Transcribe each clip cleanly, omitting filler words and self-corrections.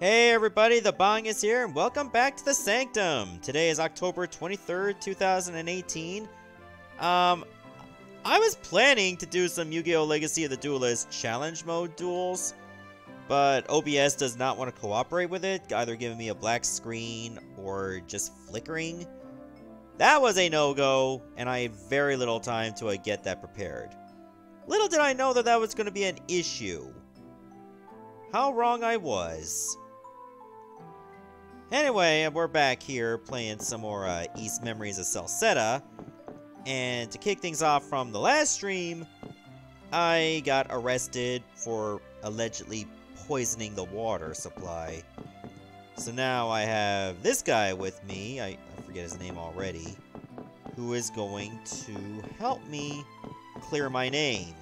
Hey everybody, the Bong is here, and welcome back to the Sanctum! Today is October 23rd, 2018. I was planning to do some Yu-Gi-Oh! Legacy of the Duelist Challenge Mode duels, but OBS does not want to cooperate with it, either giving me a black screen or just flickering. That was a no-go, and I had very little time to get that prepared. Little did I know that that was going to be an issue. How wrong I was. Anyway, we're back here playing some more East Memories of Celceta. And to kick things off from the last stream, I got arrested for allegedly poisoning the water supply. So now I have this guy with me, I forget his name already, who is going to help me clear my name.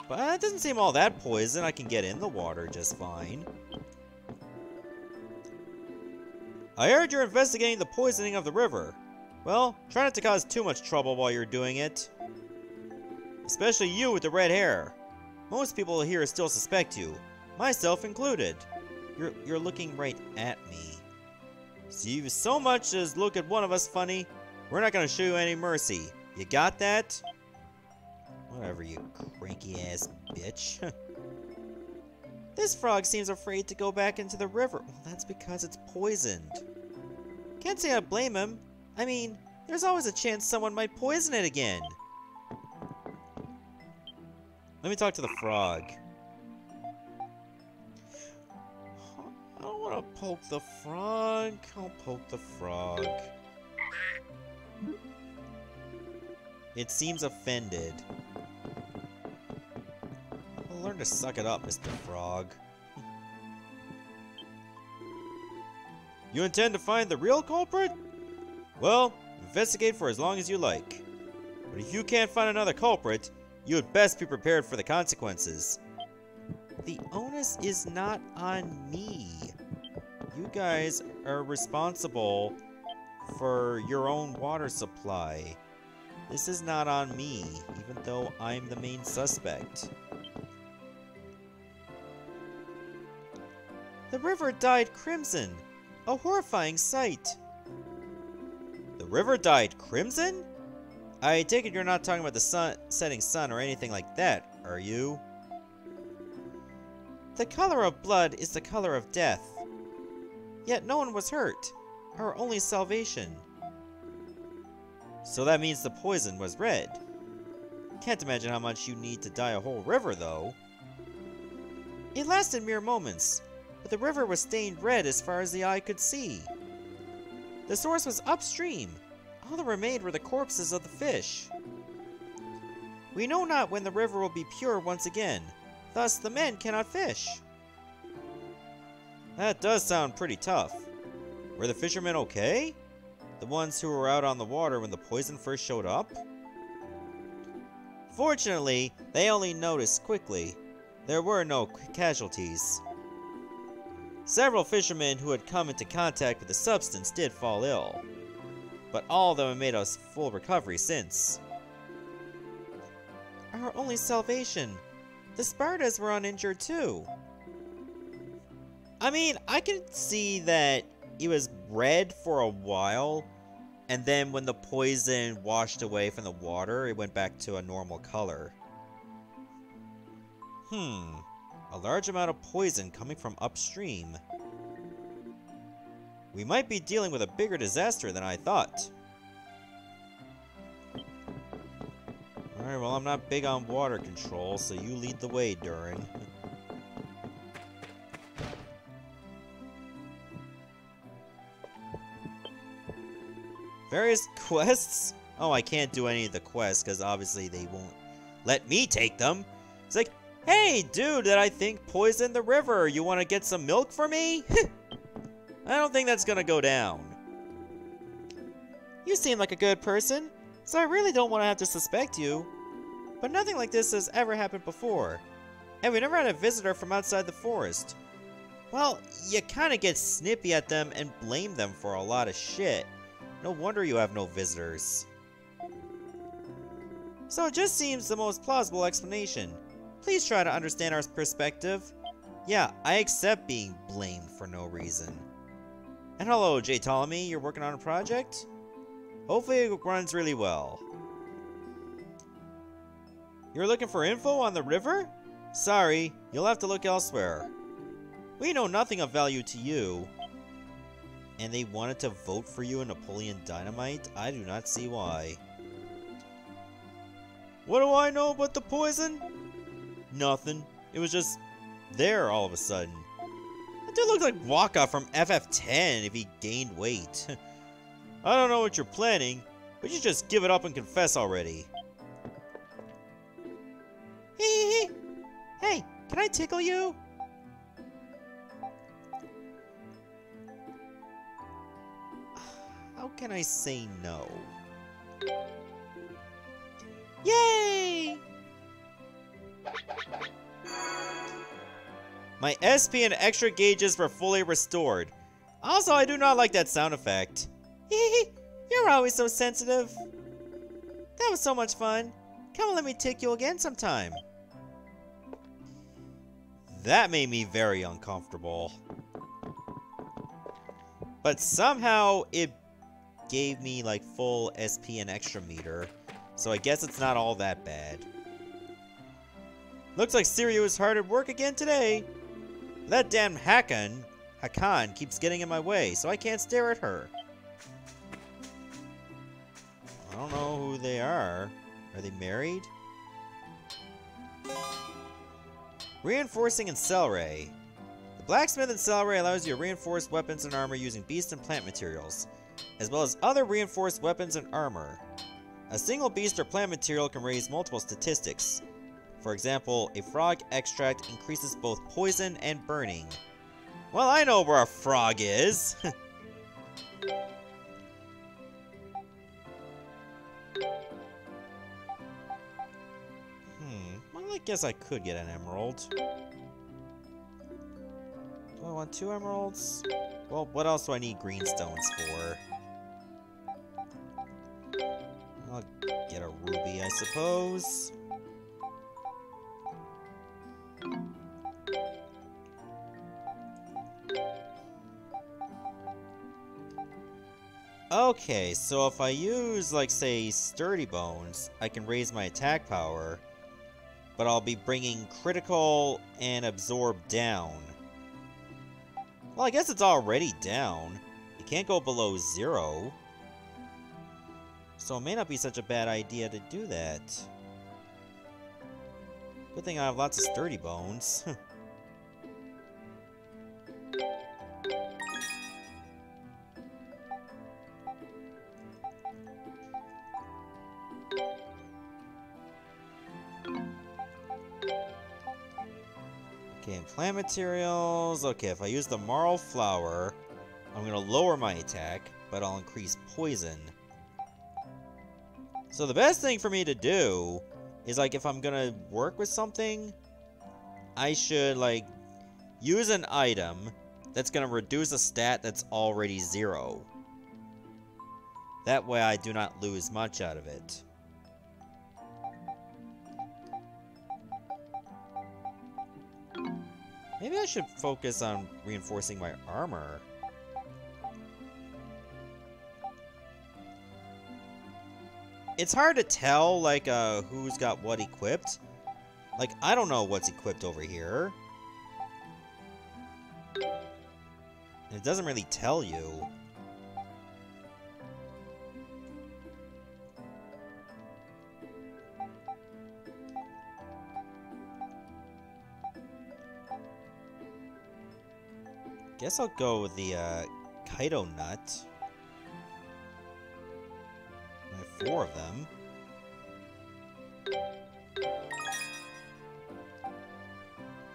But it doesn't seem all that poison. I can get in the water just fine. I heard you're investigating the poisoning of the river. Well, try not to cause too much trouble while you're doing it. Especially you with the red hair. Most people here still suspect you, myself included. You're looking right at me. So you so much as look at one of us funny, we're not gonna show you any mercy. You got that? Whatever, you cranky-ass bitch. This frog seems afraid to go back into the river. Well, that's because it's poisoned. Can't say I blame him. I mean, there's always a chance someone might poison it again. Let me talk to the frog. I don't want to poke the frog. I'll poke the frog. It seems offended. Learn to suck it up, Mr. Frog. You intend to find the real culprit? Well, investigate for as long as you like. But if you can't find another culprit, you had best be prepared for the consequences. The onus is not on me. You guys are responsible for your own water supply. This is not on me, even though I'm the main suspect. The river dyed crimson. A horrifying sight. The river dyed crimson? I take it you're not talking about the setting sun or anything like that, are you? The color of blood is the color of death. Yet no one was hurt. Our only salvation. So that means the poison was red. Can't imagine how much you need to dye a whole river, though. It lasted mere moments. But the river was stained red as far as the eye could see. The source was upstream. All that remained were the corpses of the fish. We know not when the river will be pure once again. Thus, the men cannot fish. That does sound pretty tough. Were the fishermen okay? The ones who were out on the water when the poison first showed up? Fortunately, they only noticed quickly. There were no casualties. Several fishermen who had come into contact with the substance did fall ill, but all of them have made a full recovery since. Our only salvation. The Spartas were uninjured too. I mean, I can see that it was red for a while, and then when the poison washed away from the water, it went back to a normal color. A large amount of poison coming from upstream. We might be dealing with a bigger disaster than I thought. Alright, well, I'm not big on water control, so you lead the way, Durin. Various quests? Oh, I can't do any of the quests, because obviously they won't let me take them. It's like, hey, dude that I think poisoned the river, you want to get some milk for me? I don't think that's gonna go down. You seem like a good person, so I really don't want to have to suspect you. But nothing like this has ever happened before. And we never had a visitor from outside the forest. Well, you kinda get snippy at them and blame them for a lot of shit. No wonder you have no visitors. So it just seems the most plausible explanation. Please try to understand our perspective. Yeah, I accept being blamed for no reason. And hello, J. Ptolemy, you're working on a project? Hopefully it runs really well. You're looking for info on the river? Sorry, you'll have to look elsewhere. We know nothing of value to you. And they wanted to vote for you in Napoleon Dynamite? I do not see why. What do I know about the poison? Nothing. It was just there all of a sudden. That dude looked like Waka from FF10 if he gained weight. I don't know what you're planning, but you just give it up and confess already. Hey, can I tickle you? How can I say no? Yay! My SP and extra gauges were fully restored. Also, I do not like that sound effect. You're always so sensitive. That was so much fun. Come and let me tick you again sometime. That made me very uncomfortable. But somehow it gave me like full SP and extra meter. So I guess it's not all that bad. Looks like Sirio is hard at work again today. That damn Hakan keeps getting in my way, so I can't stare at her. I don't know who they are. Are they married? Reinforcing and Celeray. The blacksmith in Celeray allows you to reinforce weapons and armor using beast and plant materials, as well as other reinforced weapons and armor. A single beast or plant material can raise multiple statistics. For example, a frog extract increases both poison and burning. Well, I know where a frog is! Well, I guess I could get an emerald. Do I want 2 emeralds? Well, what else do I need green stones for? I'll get a ruby, I suppose. Okay, so if I use, like, say, Sturdy Bones, I can raise my attack power, but I'll be bringing critical and absorb down. Well, I guess it's already down. It can't go below 0. So it may not be such a bad idea to do that. Good thing I have lots of Sturdy Bones. Okay, and plant materials. Okay, if I use the Marl Flower, I'm gonna lower my attack, but I'll increase poison. So the best thing for me to do is, like, if I'm gonna work with something, I should, like, use an item that's gonna reduce a stat that's already 0. That way I do not lose much out of it. Maybe I should focus on reinforcing my armor. It's hard to tell, like, who's got what equipped. Like, I don't know what's equipped over here. It doesn't really tell you. Guess I'll go with the, Kaido Nut. I have 4 of them.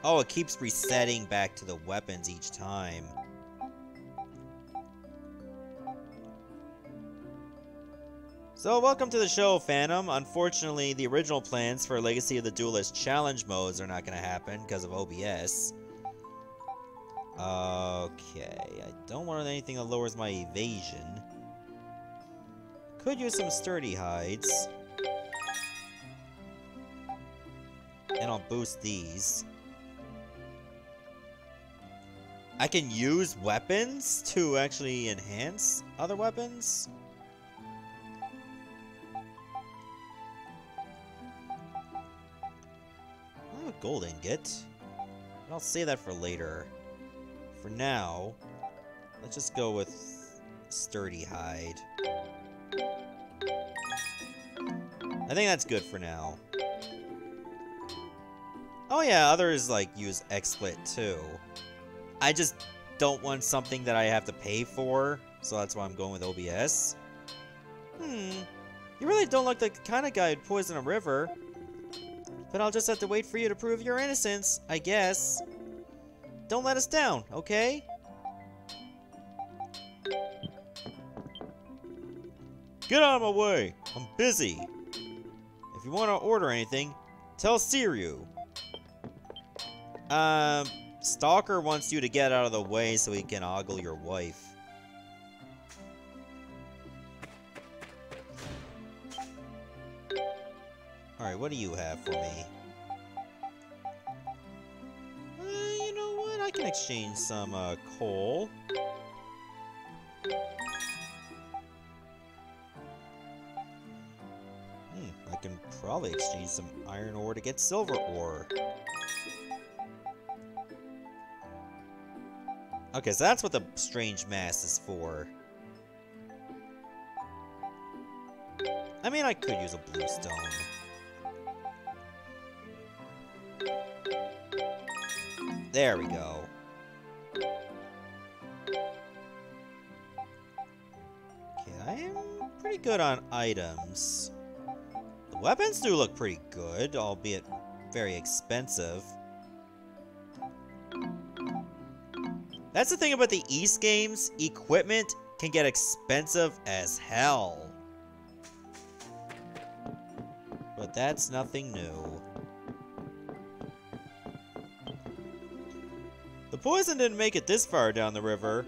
Oh, it keeps resetting back to the weapons each time. So, welcome to the show, Phantom. Unfortunately, the original plans for Legacy of the Duelist challenge modes are not going to happen because of OBS. Okay, I don't want anything that lowers my evasion. Could use some sturdy hides. And I'll boost these. I can use weapons to actually enhance other weapons? I have a gold ingot. I'll save that for later. For now, let's just go with sturdy hide. I think that's good for now. Oh yeah, others like use XSplit too. I just don't want something that I have to pay for, so that's why I'm going with OBS. You really don't look like the kind of guy who'd poison a river. But I'll just have to wait for you to prove your innocence, I guess. Don't let us down, okay? Get out of my way! I'm busy! If you want to order anything, tell Siryu. Stalker wants you to get out of the way so he can ogle your wife. Alright, what do you have for me? You know what? I can exchange some, coal. I can probably exchange some iron ore to get silver ore. Okay, so that's what the strange mass is for. I mean, I could use a blue stone. There we go. Okay, I am pretty good on items. The weapons do look pretty good, albeit very expensive. That's the thing about the East games, equipment can get expensive as hell. But that's nothing new. The poison didn't make it this far down the river.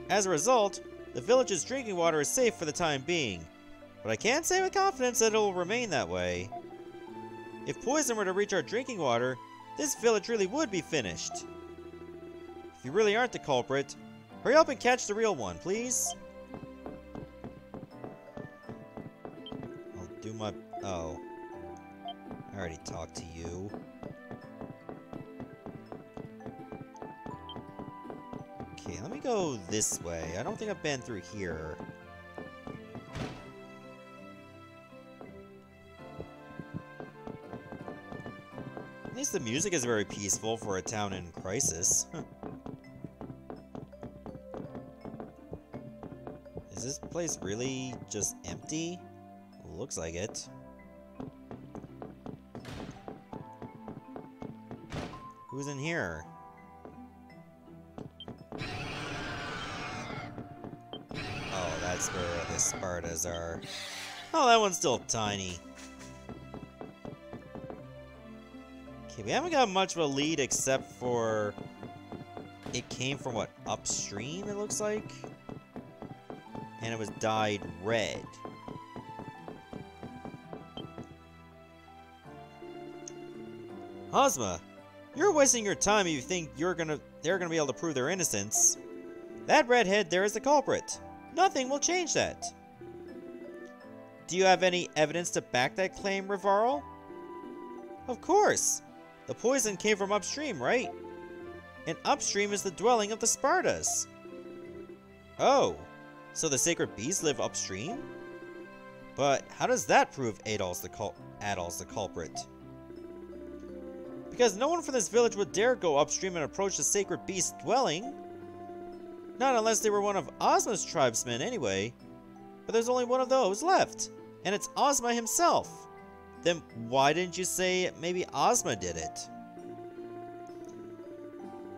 As a result, the village's drinking water is safe for the time being, but I can't say with confidence that it will remain that way. If poison were to reach our drinking water, this village really would be finished. If you really aren't the culprit, hurry up and catch the real one, please. I'll do my... Oh. I already talked to you. Okay, let me go this way. I don't think I've been through here. At least the music is very peaceful for a town in crisis. Is this place really just empty? Looks like it. Who's in here? Oh, that's where the Spartas are. Oh, that one's still tiny. Okay, we haven't got much of a lead except for... It came from, what, upstream, it looks like? And it was dyed red. Ozma, you're wasting your time if you think they're gonna be able to prove their innocence. That redhead there is the culprit. Nothing will change that. Do you have any evidence to back that claim, Rivaro? Of course. The poison came from upstream, right? And upstream is the dwelling of the Spartas. Oh, so the sacred beasts live upstream? But how does that prove Adol's the culprit? Because no one from this village would dare go upstream and approach the sacred beast's dwelling. Not unless they were one of Ozma's tribesmen anyway. But there's only one of those left, and it's Ozma himself. Then why didn't you say maybe Ozma did it?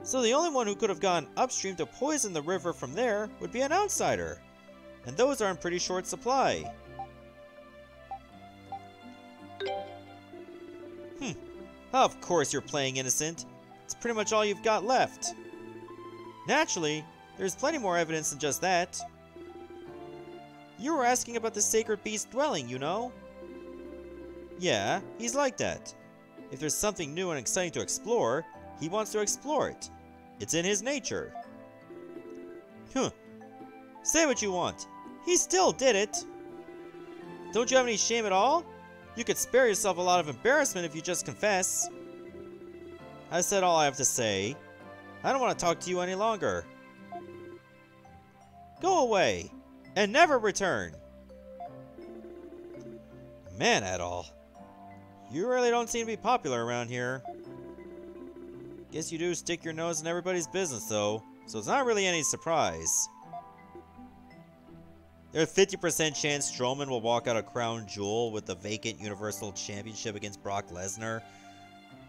So the only one who could have gone upstream to poison the river from there would be an outsider. And those are in pretty short supply. Of course you're playing innocent. It's pretty much all you've got left. Naturally, there's plenty more evidence than just that. You were asking about the sacred beast dwelling, you know? Yeah, he's like that. If there's something new and exciting to explore, he wants to explore it. It's in his nature. Huh. Say what you want. He still did it. Don't you have any shame at all? You could spare yourself a lot of embarrassment if you just confess. I said all I have to say. I don't want to talk to you any longer. Go away, and never return. Man, Adol. You really don't seem to be popular around here. Guess you do stick your nose in everybody's business, though, so it's not really any surprise. There's a 50% chance Strowman will walk out a crown jewel with the vacant Universal Championship against Brock Lesnar.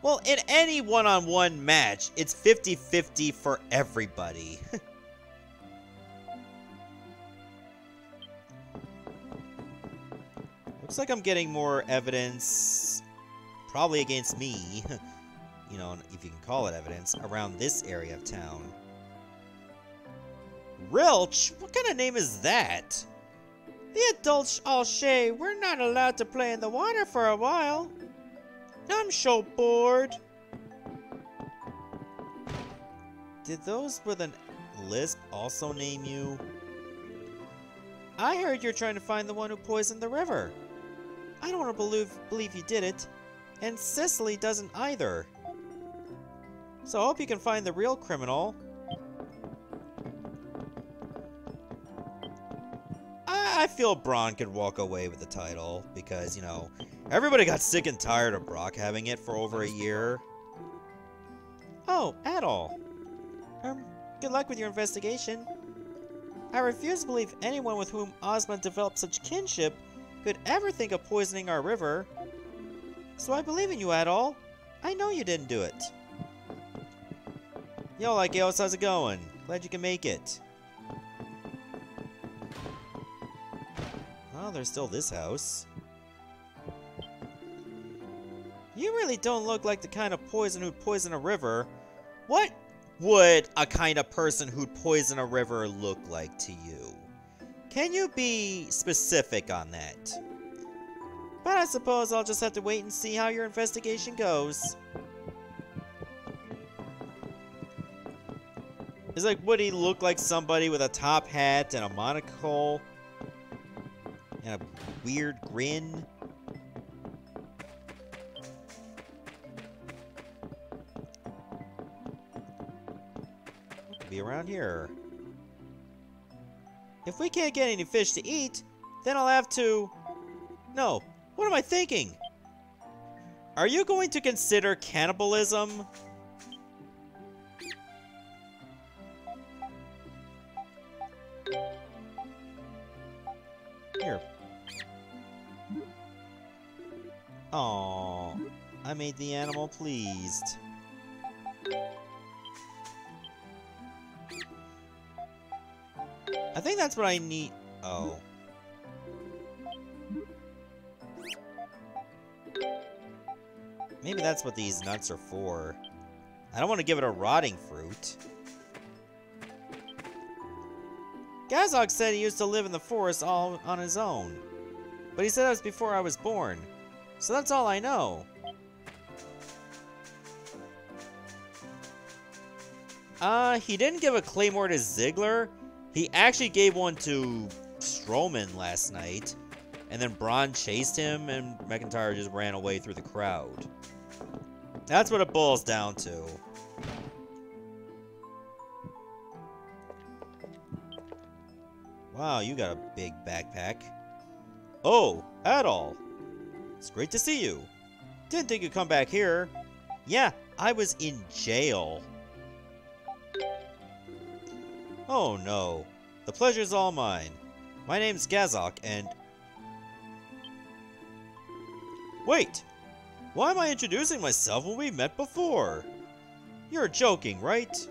Well, in any one-on-one match, it's 50-50 for everybody. Looks like I'm getting more evidence, probably against me, you know, if you can call it evidence, around this area of town. Rilch? What kind of name is that? The adults all say we're not allowed to play in the water for a while. I'm so bored. Did those with an lisp also name you? I heard you're trying to find the one who poisoned the river. I don't want to believe you did it, and Cicely doesn't either. So I hope you can find the real criminal. I feel Braun could walk away with the title, because, you know, everybody got sick and tired of Brock having it for over a year. Oh, Adol. Good luck with your investigation. I refuse to believe anyone with whom Ozma developed such kinship could ever think of poisoning our river. So I believe in you, Adol. I know you didn't do it. Yo, Lykeos, how's it going? Glad you can make it. Oh, there's still this house. You really don't look like the kind of poison who'd poison a river. What would a kind of person who'd poison a river look like to you? Can you be specific on that? But I suppose I'll just have to wait and see how your investigation goes. It's like, would he look like somebody with a top hat and a monocle? And a weird grin? Could be around here. If we can't get any fish to eat, then I'll have to... No, what am I thinking? Are you going to consider cannibalism? Here. Aww, I made the animal pleased. I think that's what I need. Oh. Maybe that's what these nuts are for. I don't want to give it a rotting fruit. Gazog said he used to live in the forest all on his own. But he said that was before I was born. So that's all I know. He didn't give a claymore to Ziggler. He actually gave one to Strowman last night. And then Braun chased him and McIntyre just ran away through the crowd. That's what it boils down to. Wow, you got a big backpack. Oh, Adol. It's great to see you. Didn't think you'd come back here. Yeah, I was in jail. Oh no. The pleasure's all mine. My name's Gazok, and... Wait! Why am I introducing myself when we met before? You're joking, right?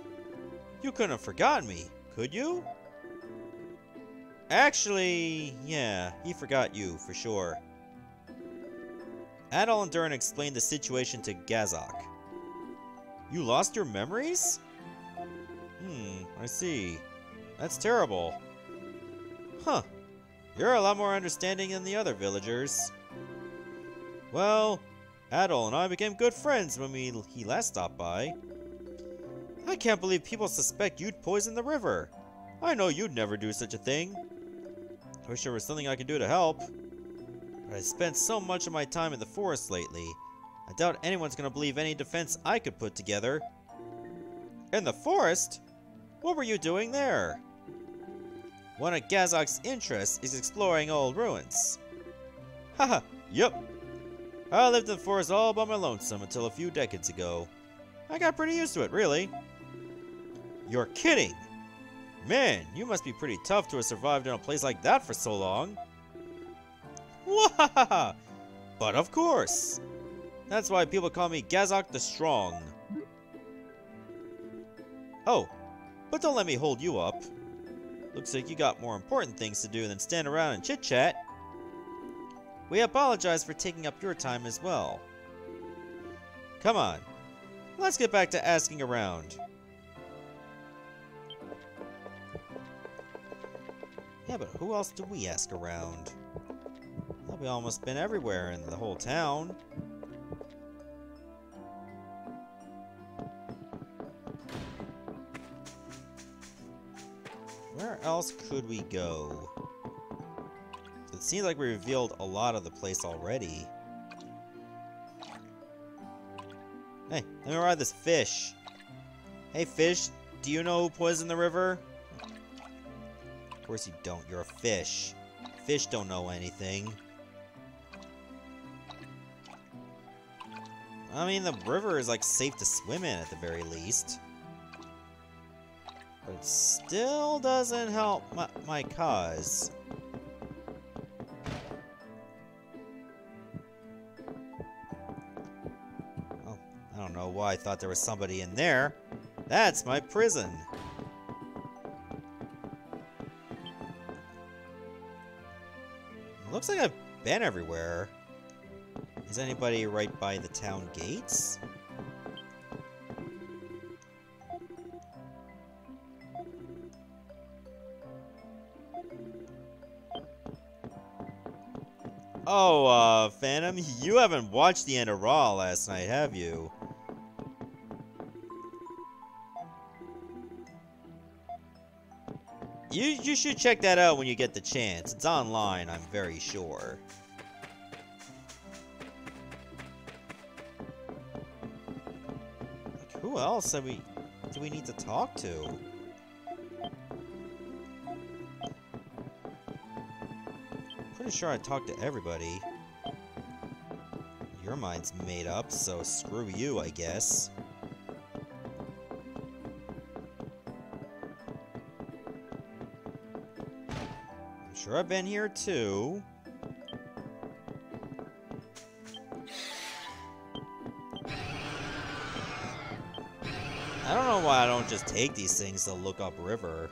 You couldn't have forgotten me, could you? Actually, yeah, he forgot you, for sure. Adol and Durin explained the situation to Gazok. You lost your memories? I see. That's terrible. Huh. You're a lot more understanding than the other villagers. Well, Adol and I became good friends when he last stopped by. I can't believe people suspect you'd poison the river. I know you'd never do such a thing. I wish there was something I could do to help. But I spent so much of my time in the forest lately. I doubt anyone's gonna believe any defense I could put together. In the forest? What were you doing there? One of Gazok's interests is exploring old ruins. Haha, yep. I lived in the forest all by my lonesome until a few decades ago. I got pretty used to it, really. You're kidding! Man, you must be pretty tough to have survived in a place like that for so long. Wahaha! But of course! That's why people call me Gazok the Strong. Oh, but don't let me hold you up. Looks like you got more important things to do than stand around and chit-chat. We apologize for taking up your time as well. Come on, let's get back to asking around. Yeah, but who else do we ask around? Well, we've almost been everywhere in the whole town. Where else could we go? It seems like we revealed a lot of the place already. Hey, let me ride this fish. Hey fish, do you know who poisoned the river? Of course you don't, you're a fish. Fish don't know anything. I mean, the river is like safe to swim in at the very least. But it still doesn't help my cause. Well, I don't know why I thought there was somebody in there. That's my prison. It looks like I've been everywhere. Is anybody right by the town gates? Oh, Phantom, you haven't watched the end of Raw last night, have you? You should check that out when you get the chance. It's online, I'm very sure. Like, who else do we need to talk to? Pretty sure I talked to everybody. Your mind's made up, so screw you, I guess. I'm sure I've been here too. I don't know why I don't just take these things to look up river.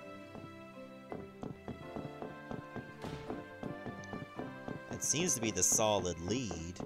It seems to be the solid lead.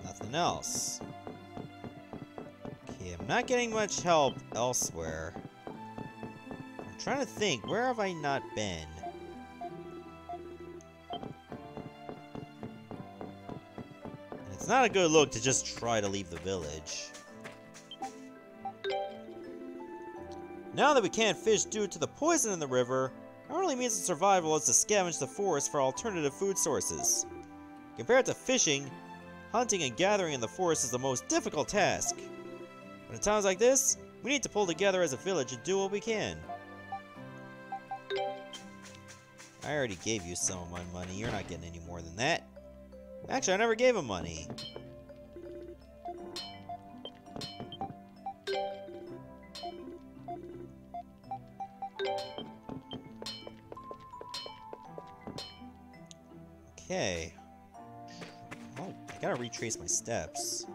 Nothing else. Okay, I'm not getting much help elsewhere. I'm trying to think, where have I not been? And it's not a good look to just try to leave the village. Now that we can't fish due to the poison in the river, our only means of survival is to scavenge the forest for alternative food sources. Compared to fishing, hunting and gathering in the forest is the most difficult task. But at times like this, we need to pull together as a village and do what we can. I already gave you some of my money. You're not getting any more than that. Actually, I never gave him money. Okay. Oh, I gotta retrace my steps.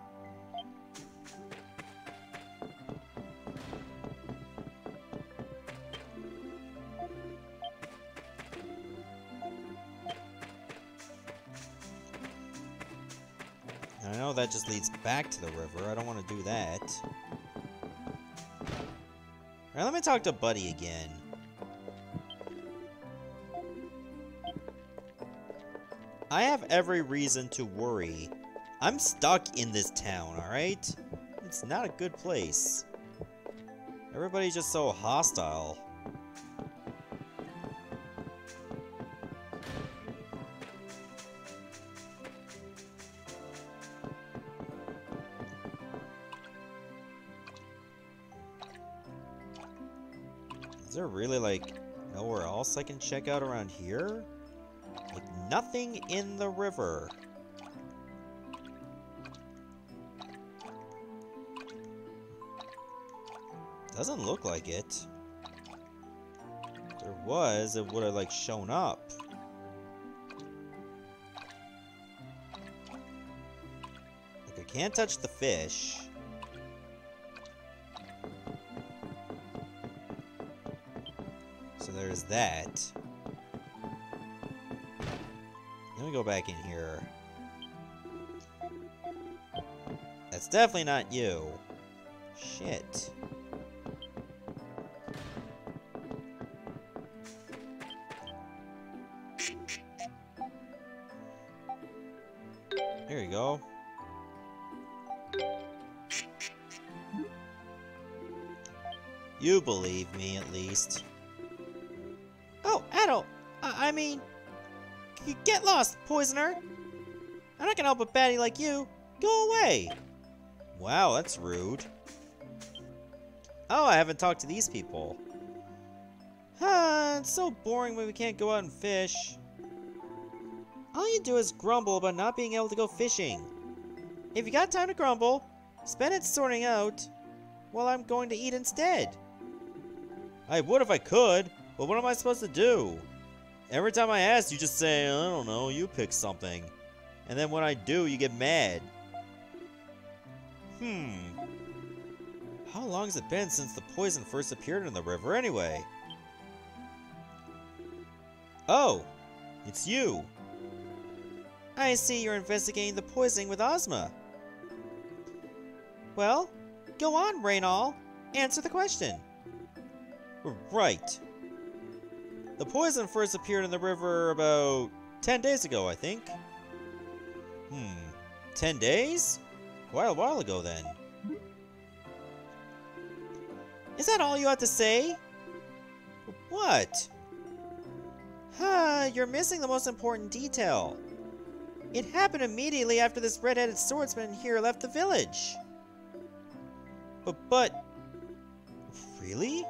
I know that just leads back to the river. I don't want to do that. Alright, let me talk to Buddy again. I have every reason to worry. I'm stuck in this town, alright? It's not a good place. Everybody's just so hostile. Is there really, like, nowhere else I can check out around here? Like, nothing in the river. Doesn't look like it. If there was, it would have, like, shown up. Like, I can't touch the fish. So there's that. Let me go back in here. That's definitely not you. Shit. There you go. You believe me, at least. Oh, Adult! I mean... Get lost, poisoner! I'm not gonna help a baddie like you. Go away! Wow, that's rude. Oh, I haven't talked to these people. It's so boring when we can't go out and fish. All you do is grumble about not being able to go fishing. If you got time to grumble, spend it sorting out while I'm going to eat instead. I would if I could, but what am I supposed to do? Every time I ask, you just say, I don't know, you pick something. And then when I do, you get mad. How long has it been since the poison first appeared in the river anyway? Oh, it's you. I see you're investigating the poisoning with Ozma. Well, go on, Raynal. Answer the question. Right. The poison first appeared in the river about 10 days ago, I think. 10 days? Quite a while ago, then. Is that all you have to say? What? You're missing the most important detail. It happened immediately after this red-headed swordsman here left the village. But... Really?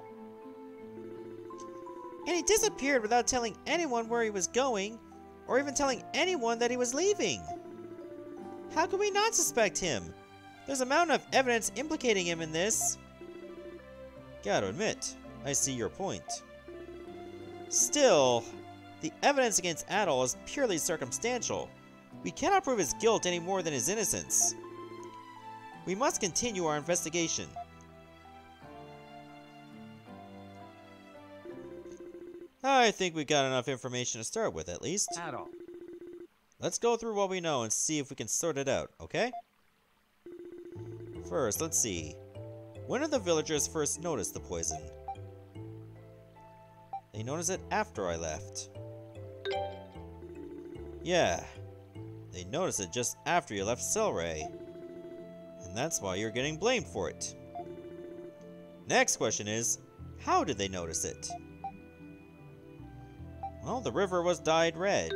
And he disappeared without telling anyone where he was going, or even telling anyone that he was leaving. How could we not suspect him? There's a mountain of evidence implicating him in this. Gotta admit, I see your point. Still, the evidence against Adol is purely circumstantial. We cannot prove his guilt any more than his innocence. We must continue our investigation. I think we got enough information to start with, at least. Adol. Let's go through what we know and see if we can sort it out, okay? First, let's see. When did the villagers first notice the poison? They noticed it after I left. Yeah. They noticed it just after you left Selray. And that's why you're getting blamed for it. Next question is, how did they notice it? Well, the river was dyed red.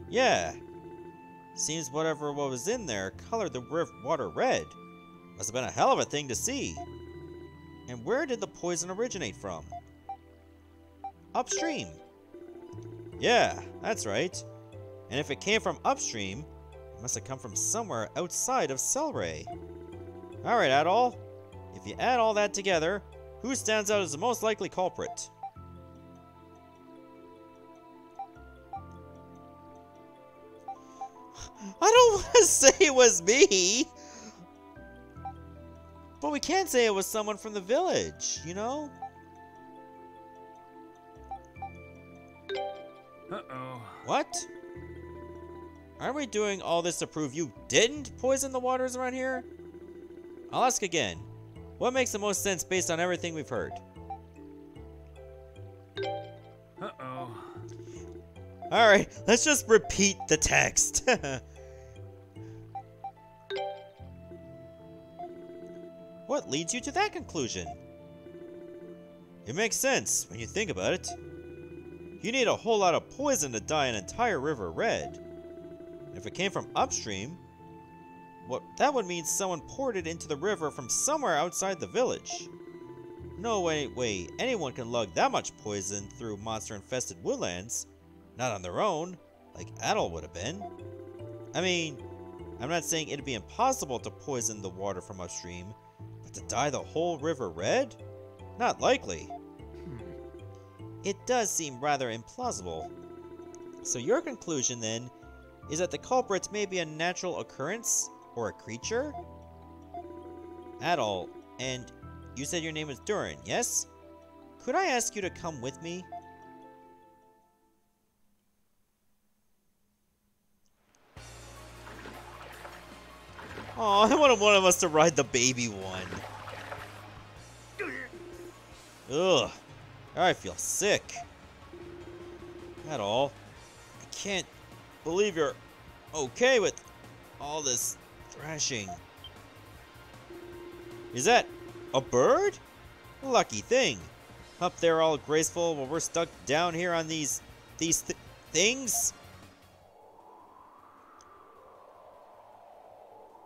Yeah. Seems whatever was in there colored the water red. Must have been a hell of a thing to see. And where did the poison originate from? Upstream. Yeah, that's right. And if it came from upstream, it must have come from somewhere outside of Selray. Alright, Adol. If you add all that together, who stands out as the most likely culprit? I don't want to say it was me! But we can't say it was someone from the village, you know? Uh-oh. What? Aren't we doing all this to prove you didn't poison the waters around here? I'll ask again. What makes the most sense based on everything we've heard? Uh-oh. Alright, let's just repeat the text. What leads you to that conclusion? It makes sense when you think about it. You need a whole lot of poison to dye an entire river red. And if it came from upstream, that would mean someone poured it into the river from somewhere outside the village. No way anyone can lug that much poison through monster-infested woodlands, not on their own, like Adol would have been. I mean, I'm not saying it'd be impossible to poison the water from upstream, but to dye the whole river red? Not likely. It does seem rather implausible. So your conclusion, then, is that the culprit may be a natural occurrence? Or a creature? Adol, and you said your name was Durin, yes? Could I ask you to come with me? Oh, I wanted one of us to ride the baby one. Ugh. I feel sick. Adol, I can't believe you're okay with all this thrashing. Is that a bird? Lucky thing. Up there all graceful while we're stuck down here on these things?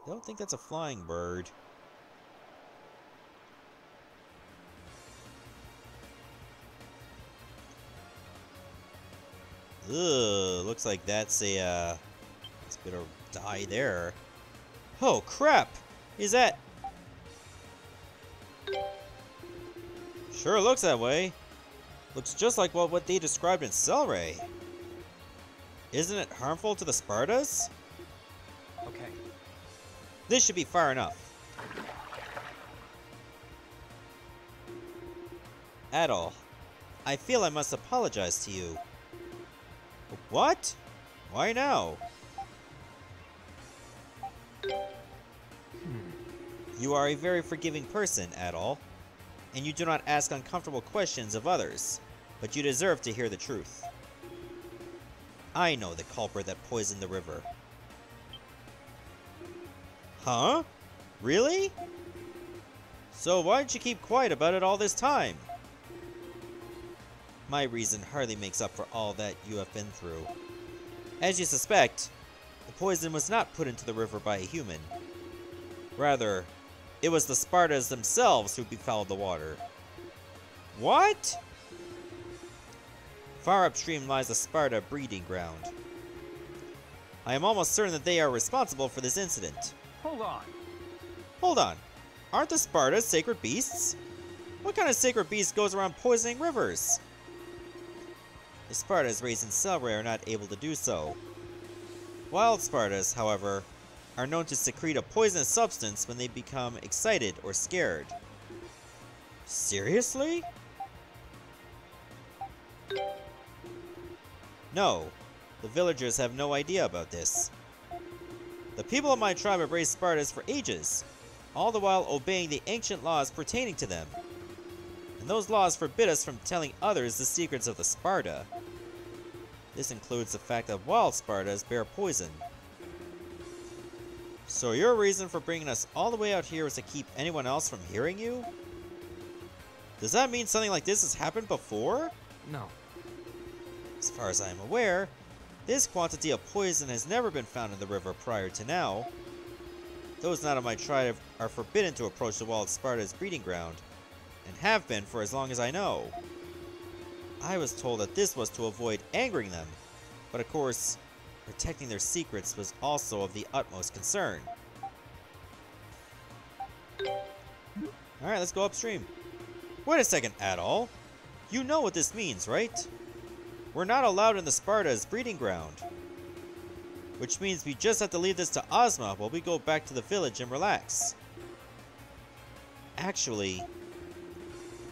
I don't think that's a flying bird. Ugh, looks like that's a bit of dye there. Oh crap! Is that? Sure looks that way. Looks just like what they described in Celceta. Isn't it harmful to the Spartas? Okay. This should be far enough. Adol, I feel I must apologize to you. What? Why now? You are a very forgiving person, Adol, and you do not ask uncomfortable questions of others, but you deserve to hear the truth. I know the culprit that poisoned the river. Huh? Really? So why did you keep quiet about it all this time? My reason hardly makes up for all that you have been through. As you suspect, the poison was not put into the river by a human. Rather, it was the Spartans themselves who befouled the water. What? Far upstream lies the Sparta breeding ground. I am almost certain that they are responsible for this incident. Hold on. Hold on. Aren't the Spartas sacred beasts? What kind of sacred beast goes around poisoning rivers? The Spartas raised in Celceta are not able to do so. Wild Spartas, however, are known to secrete a poisonous substance when they become excited or scared. Seriously? No, the villagers have no idea about this. The people of my tribe have raised Spartas for ages, all the while obeying the ancient laws pertaining to them. And those laws forbid us from telling others the secrets of the Sparta. This includes the fact that wild Spartas bear poison. So your reason for bringing us all the way out here is to keep anyone else from hearing you? Does that mean something like this has happened before? No. As far as I am aware, this quantity of poison has never been found in the river prior to now. Those not of my tribe are forbidden to approach the wild Sparta's breeding ground, and have been for as long as I know. I was told that this was to avoid angering them, but of course, protecting their secrets was also of the utmost concern. Alright, let's go upstream. Wait a second, Adol. You know what this means, right? We're not allowed in the Sparta's breeding ground. Which means we just have to leave this to Ozma while we go back to the village and relax. Actually,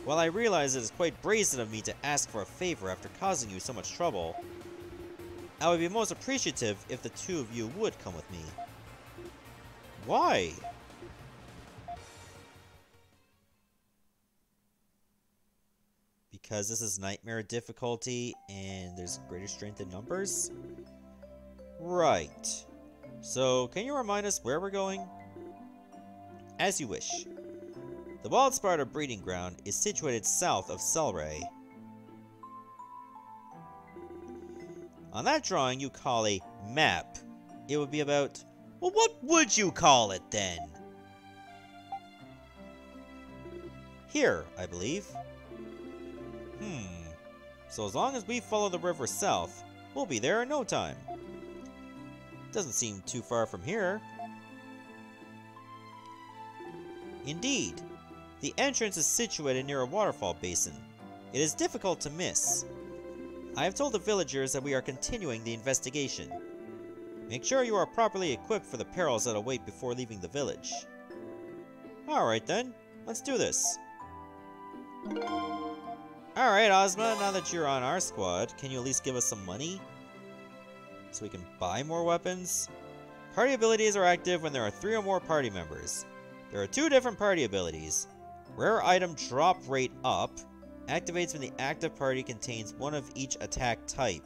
while I realize it is quite brazen of me to ask for a favor after causing you so much trouble, I would be most appreciative if the two of you would come with me. Why? Because this is nightmare difficulty and there's greater strength in numbers? Right. So, can you remind us where we're going? As you wish. The Wild Sparta breeding ground is situated south of Celray. On that drawing you call a map. It would be about... Well, what would you call it then? Here, I believe. So as long as we follow the river south, we'll be there in no time. Doesn't seem too far from here. Indeed. The entrance is situated near a waterfall basin. It is difficult to miss. I have told the villagers that we are continuing the investigation. Make sure you are properly equipped for the perils that await before leaving the village. Alright then, let's do this. Alright, Ozma, now that you're on our squad, can you at least give us some money? So we can buy more weapons? Party abilities are active when there are 3 or more party members. There are 2 different party abilities. Rare item drop rate up activates when the active party contains 1 of each attack type.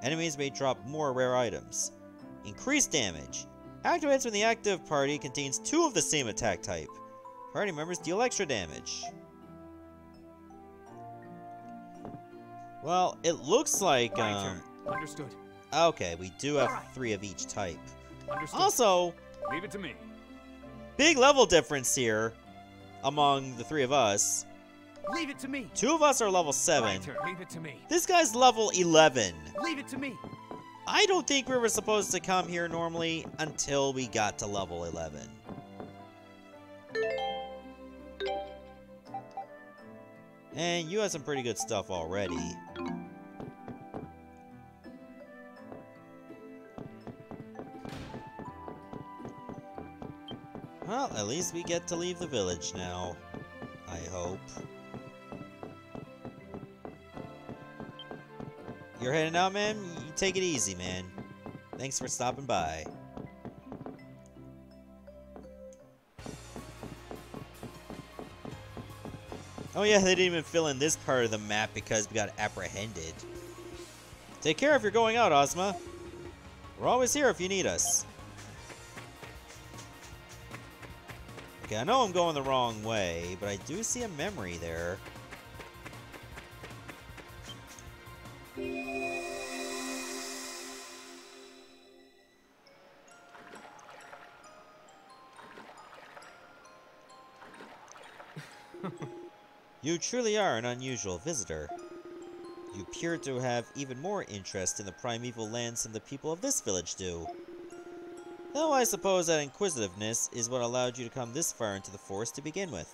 Enemies may drop more rare items. Increased damage activates when the active party contains 2 of the same attack type. Party members deal extra damage. Well, it looks like, Understood. Okay, we do have 3 of each type. Understood. Also, Leave it to me. big level difference here among the 3 of us. Leave it to me. 2 of us are level 7. Fighter, leave it to me. This guy's level 11. Leave it to me. I don't think we were supposed to come here normally until we got to level 11. And you have some pretty good stuff already. Well, at least we get to leave the village now. I hope. You're heading out, man? You take it easy, man. Thanks for stopping by. Oh yeah, they didn't even fill in this part of the map because we got apprehended. Take care if you're going out, Ozma. We're always here if you need us. Okay, I know I'm going the wrong way, but I do see a memory there. You truly are an unusual visitor. You appear to have even more interest in the primeval lands than the people of this village do. Though I suppose that inquisitiveness is what allowed you to come this far into the forest to begin with.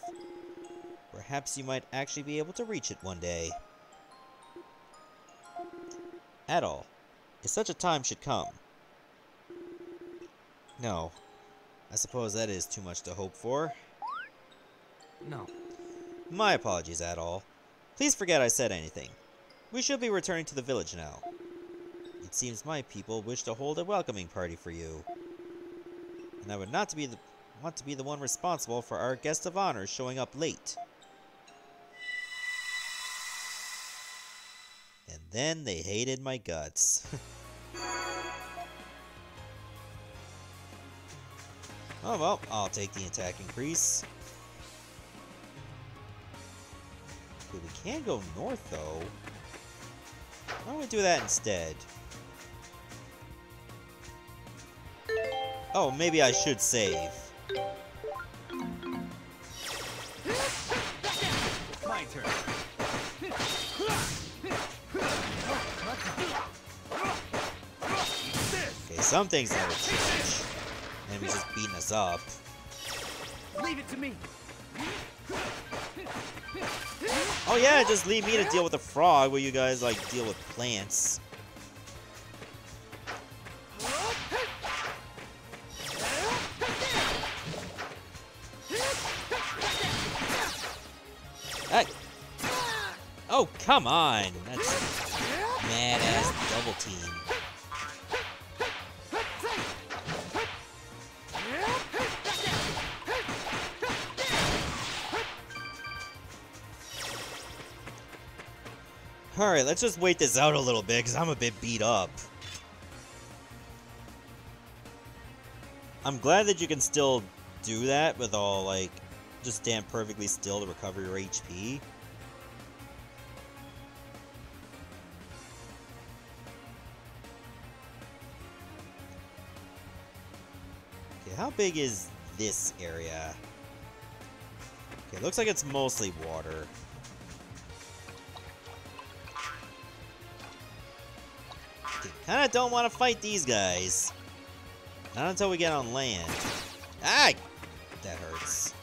Perhaps you might actually be able to reach it one day. At all, if such a time should come. No, I suppose that is too much to hope for. No. My apologies, Adol. Please forget I said anything. We should be returning to the village now. It seems my people wish to hold a welcoming party for you. And I would not want to be the one responsible for our guest of honor showing up late. And then they hated my guts. Oh well, I'll take the attack increase. Okay, we can go north though. Why don't we do that instead? Oh, maybe I should save. My turn. Okay, some things never change. Enemies just beating us up. Leave it to me. Oh yeah, just leave me to deal with the frog while you guys like deal with plants. Oh, come on! That's mad-ass double team. Alright, let's just wait this out a little bit, because I'm a bit beat up. I'm glad that you can still do that with all, like, just stand perfectly still to recover your HP. Okay, how big is this area? Okay, looks like it's mostly water. Okay, kinda don't want to fight these guys. Not until we get on land. Ah! That hurts.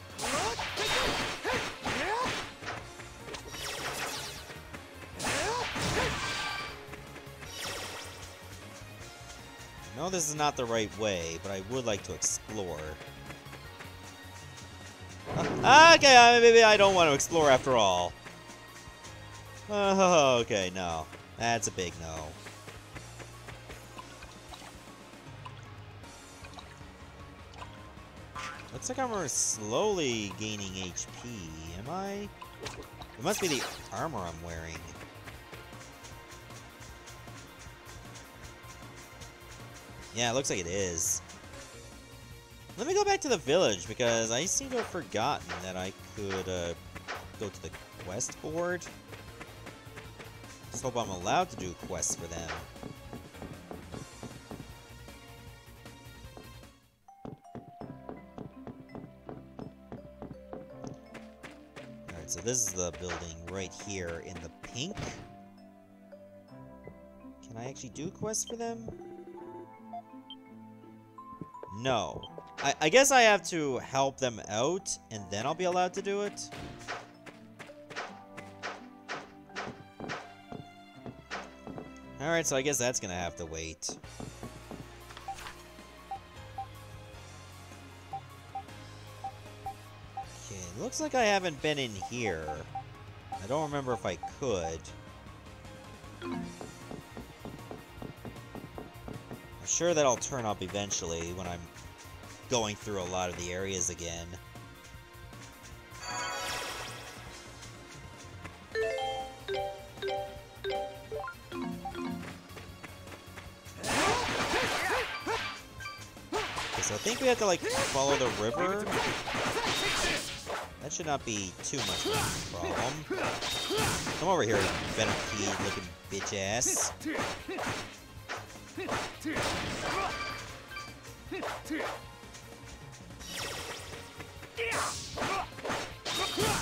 I know this is not the right way, but I would like to explore. Okay, maybe I don't want to explore after all. Okay, no. That's a big no. Looks like I'm slowly gaining HP. Am I? It must be the armor I'm wearing. Yeah, it looks like it is. Let me go back to the village, because I seem to have forgotten that I could go to the quest board. Just hope I'm allowed to do quests for them. Alright, so this is the building right here in the pink. Can I actually do quests for them? No. I guess I have to help them out, and then I'll be allowed to do it. Alright, so I guess that's gonna have to wait. Okay, looks like I haven't been in here. I don't remember if I could. I'm sure that'll turn up eventually when I'm going through a lot of the areas again. Okay, so I think we have to, like, follow the river. That should not be too much of a problem. Come over here, Venipede looking bitch ass.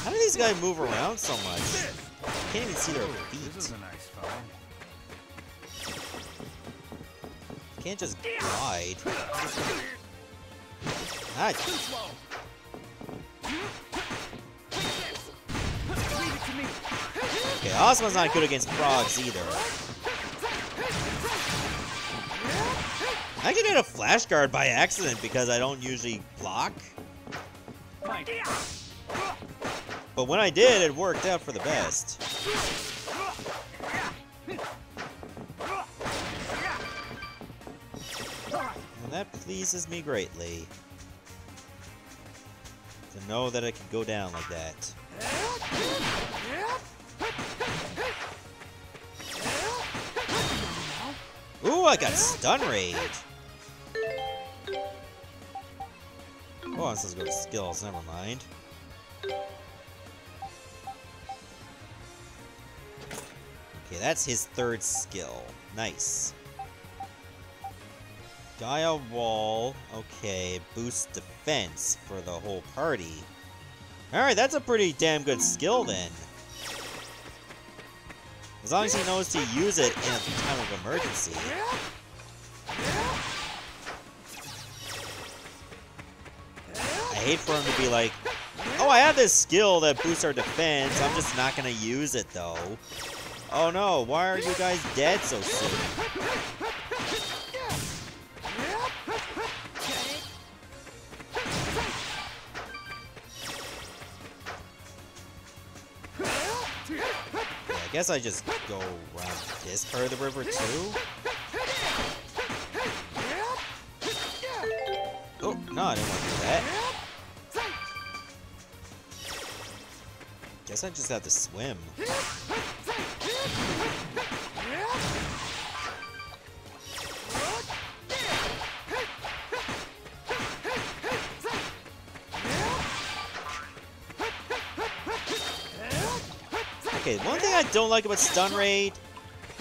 How do these guys move around so much? I can't even see their feet. This is a nice find. Can't just glide. Ah. Okay, Ozma's not good against frogs either. I actually did a flash guard by accident because I don't usually block. But when I did, it worked out for the best. And that pleases me greatly. To know that it can go down like that. Ooh, I got stun rage. Oh, I'm supposed to go to skills, never mind. Okay, that's his third skill. Nice. Gaia Wall. Okay, boosts defense for the whole party. Alright, that's a pretty damn good skill then. As long as he knows to use it in a time of emergency. I hate for him to be like, oh, I have this skill that boosts our defense, I'm just not gonna use it though. Oh no, why are you guys dead so soon? Yeah, I guess I just go around this part of the river too? Oh, no, I didn't want to do that. Guess I just have to swim. Okay, one thing I don't like about Stun Raid,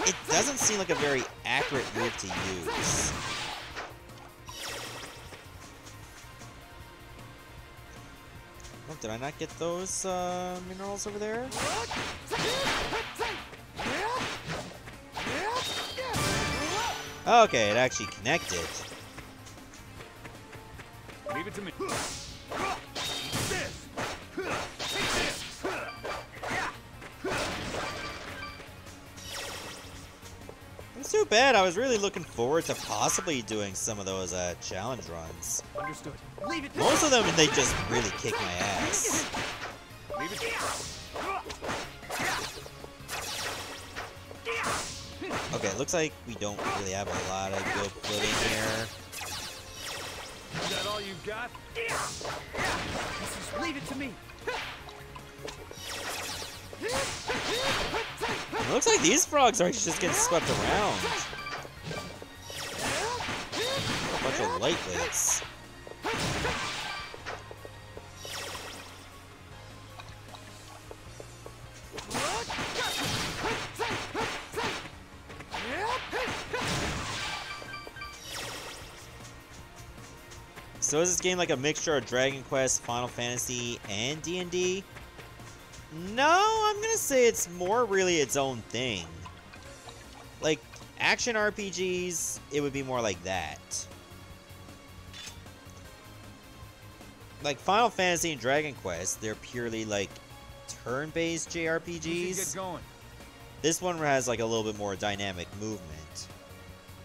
it doesn't seem like a very accurate move to use. Oh, did I not get those minerals over there? Okay, it actually connected. Leave it to me. It's too bad. I was really looking forward to possibly doing some of those challenge runs. Understood. Leave it. Most of them, they just really kick my ass. Leave it to me. Okay, it looks like we don't really have a lot of good footing here. Is that all you've got? Leave it to me. It looks like these frogs are just getting swept around. A bunch of lightweights. So is this game like a mixture of Dragon Quest, Final Fantasy, and D&D? No, I'm gonna say it's more really its own thing. Like, action RPGs, it would be more like that. Like Final Fantasy and Dragon Quest, they're purely like turn-based JRPGs. Get going. This one has like a little bit more dynamic movement.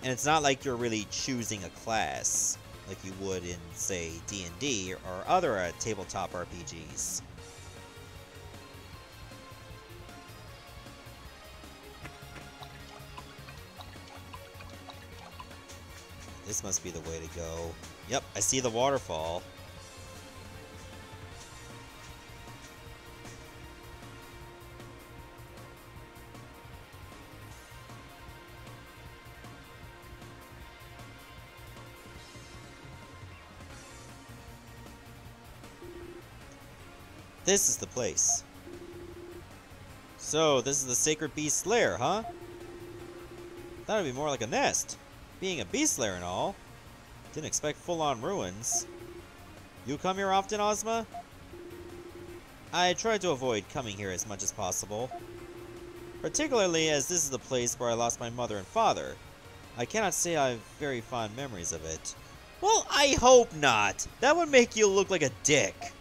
And it's not like you're really choosing a class like you would in, say, D&D or other tabletop RPGs. This must be the way to go. Yep, I see the waterfall. This is the place. So, this is the Sacred Beast Lair, huh? That would be more like a nest. Being a beast slayer and all. Didn't expect full-on ruins. You come here often, Ozma? I try to avoid coming here as much as possible. Particularly as this is the place where I lost my mother and father. I cannot say I have very fond memories of it. Well, I hope not. That would make you look like a dick.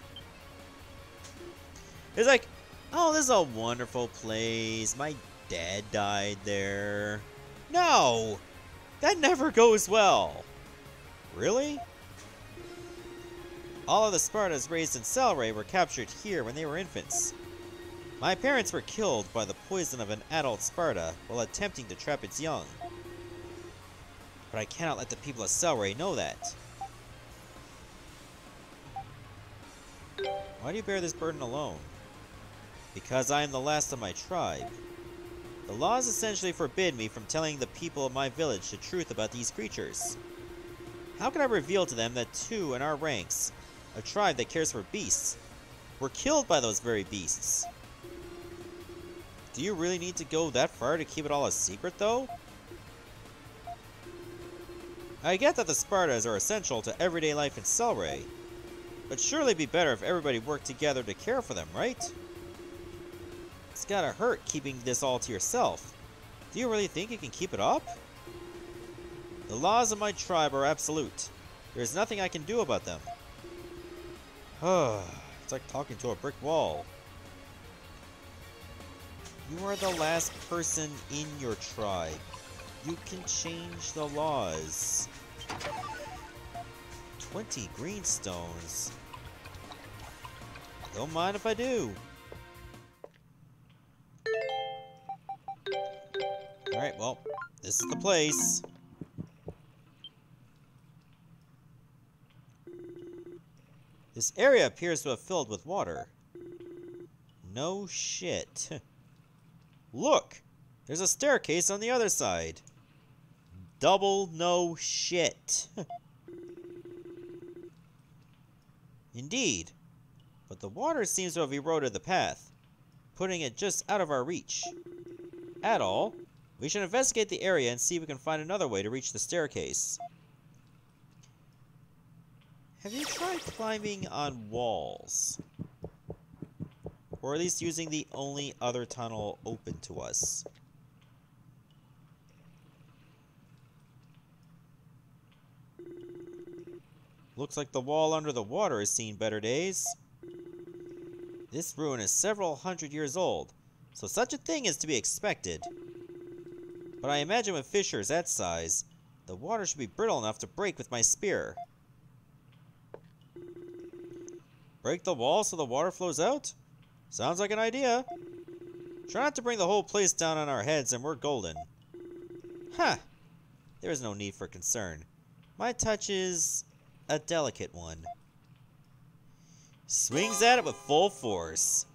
It's like, oh, this is a wonderful place. My dad died there. No! That never goes well. Really? All of the Spartas raised in Celceta were captured here when they were infants. My parents were killed by the poison of an adult Sparta while attempting to trap its young. But I cannot let the people of Celceta know that. Why do you bear this burden alone? Because I am the last of my tribe. The laws essentially forbid me from telling the people of my village the truth about these creatures. How can I reveal to them that two in our ranks, a tribe that cares for beasts, were killed by those very beasts? Do you really need to go that far to keep it all a secret, though? I get that the Spartas are essential to everyday life in Celceta, but surely it'd be better if everybody worked together to care for them, right? It's gotta hurt keeping this all to yourself. Do you really think you can keep it up? The laws of my tribe are absolute. There's nothing I can do about them. It's like talking to a brick wall. You are the last person in your tribe. You can change the laws. 20 greenstones. Don't mind if I do. Alright, well, this is the place. This area appears to have filled with water. No shit. Look! There's a staircase on the other side. Double no shit. Indeed. But the water seems to have eroded the path. putting it just out of our reach. At all, we should investigate the area and see if we can find another way to reach the staircase. Have you tried climbing on walls? Or at least using the only other tunnel open to us? Looks like the wall under the water has seen better days. This ruin is several hundred years old, so such a thing is to be expected. But I imagine with fissures that size, the water should be brittle enough to break with my spear. Break the wall so the water flows out? Sounds like an idea. Try not to bring the whole place down on our heads and we're golden. Huh. There is no need for concern. My touch is a delicate one. Swings at it with full force.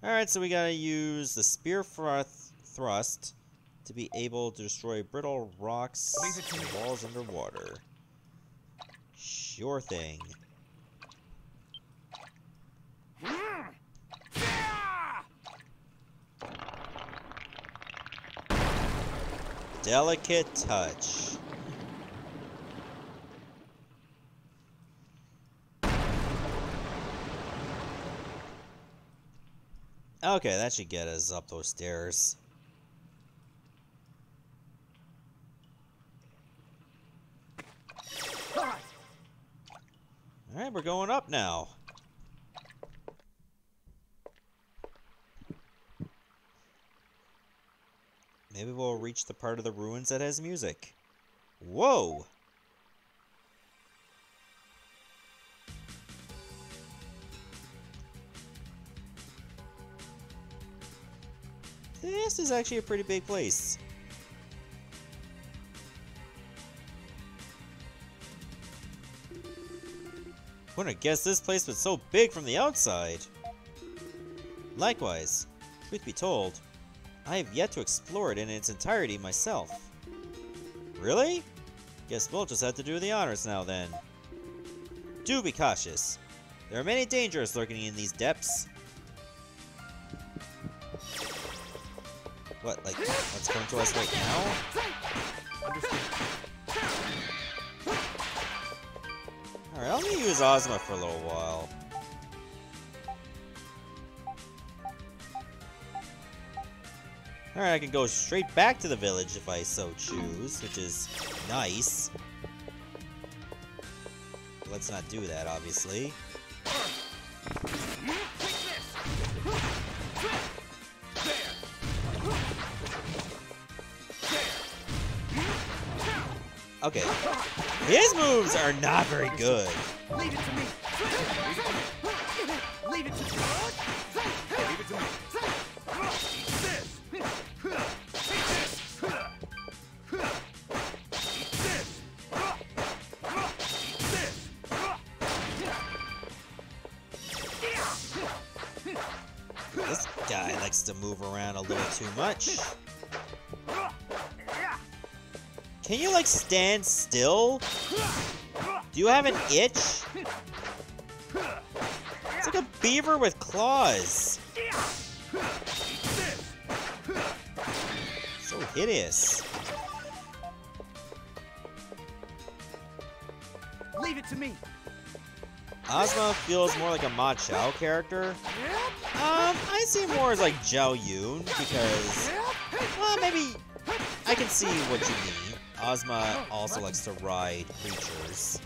Alright, so we gotta use the spear thrust to be able to destroy brittle rocks and walls underwater. Sure thing. Delicate touch. Okay, that should get us up those stairs. Alright, we're going up now. Maybe we'll reach the part of the ruins that has music. Whoa! This is actually a pretty big place. Wouldn't have guessed this place was so big from the outside. Likewise, truth be told, I have yet to explore it in its entirety myself. Really? Guess we'll just have to do the honors now then. Do be cautious. There are many dangers lurking in these depths. What, like, what's coming to us right now? Alright, I'm gonna use Ozma for a little while. Alright, I can go straight back to the village if I so choose, which is nice. Let's not do that, obviously. Okay. His moves are not very good. Leave it to me. Leave it to me. Leave it to me. Eat this. Eat this. Eat this. Eat this. This guy likes to move around a little too much. Can you, like, stand still? Do you have an itch? It's like a beaver with claws. So hideous. Leave it to me. Ozma feels more like a Ma Chao character. I see him more as like Zhao Yun because, well, maybe I can see what you mean. Ozma also likes to ride creatures.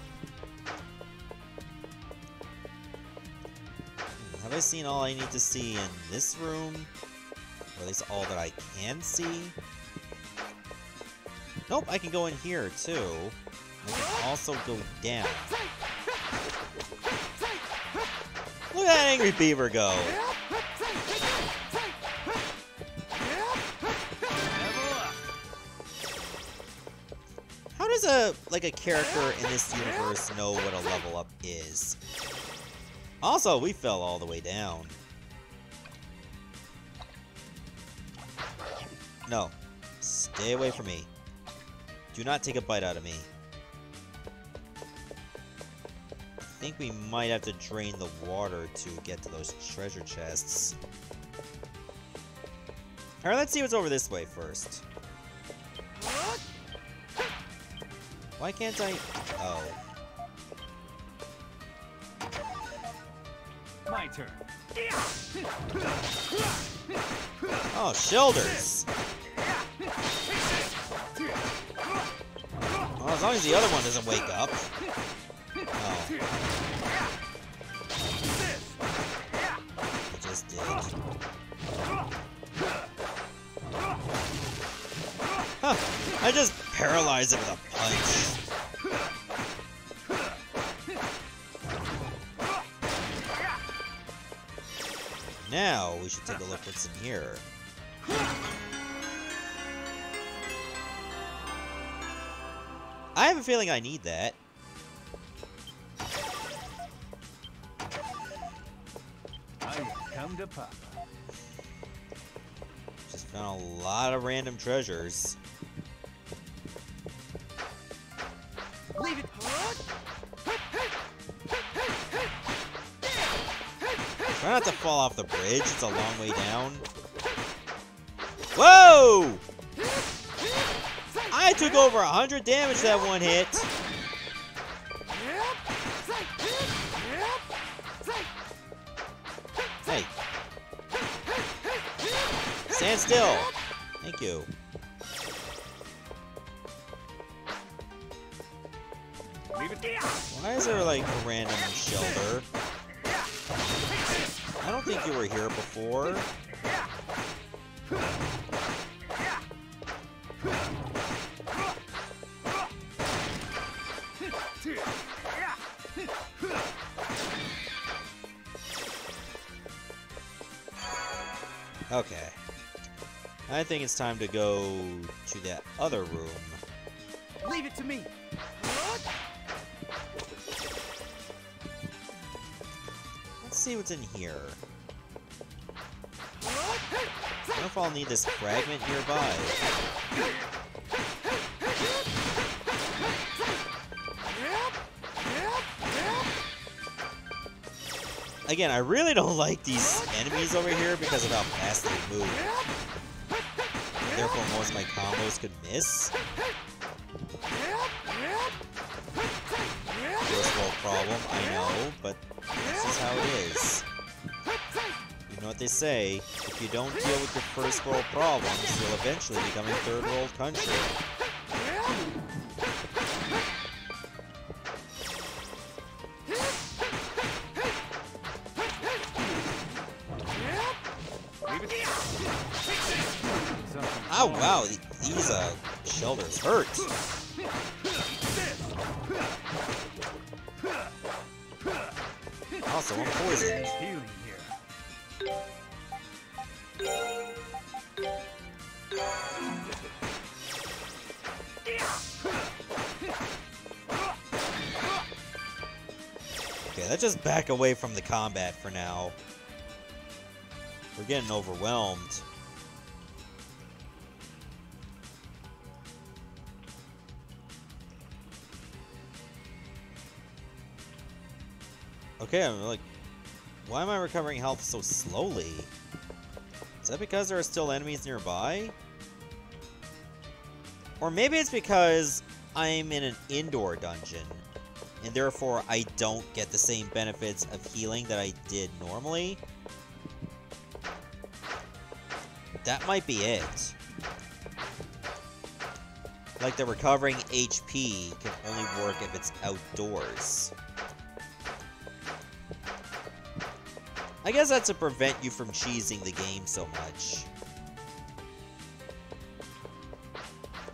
Have I seen all I need to see in this room? Or at least all that I can see? Nope, I can go in here too. I can also go down. Look at that angry beaver go! How does a character in this universe know what a level up is? Also, we fell all the way down. No. Stay away from me. Do not take a bite out of me. I think we might have to drain the water to get to those treasure chests. Alright, let's see what's over this way first. Why can't I... Oh. My turn. Oh, shoulders! Well, as long as the other one doesn't wake up. Oh. It just did. Huh. I just paralyzed it with a punch. Now, we should take a look what's in here. I have a feeling I need that. I come to Papa. Just found a lot of random treasures. Leave it. Try not to fall off the bridge, it's a long way down. Whoa! I took over 100 damage that one hit. Hey. Stand still. Thank you. Leave it. Why is there like a random shelter? I don't think you were here before. Okay. I think it's time to go to that other room. Leave it to me. Let's see what's in here. I wonder if I'll need this fragment nearby. Again, I really don't like these enemies over here because of how fast they move. And therefore, most of my combos could miss. First world problem, I know, but this is how it is. You know what they say, if you don't deal with your first world problems, you'll eventually become a third world country. Oh wow, these shoulders hurt. Also, I'm poisoned. Healing here. Okay, let's just back away from the combat for now. We're getting overwhelmed. Okay, I'm like, why am I recovering health so slowly? Is that because there are still enemies nearby? Or maybe it's because I'm in an indoor dungeon, and therefore I don't get the same benefits of healing that I did normally? That might be it. Like the recovering HP can only work if it's outdoors. I guess that's to prevent you from cheesing the game so much.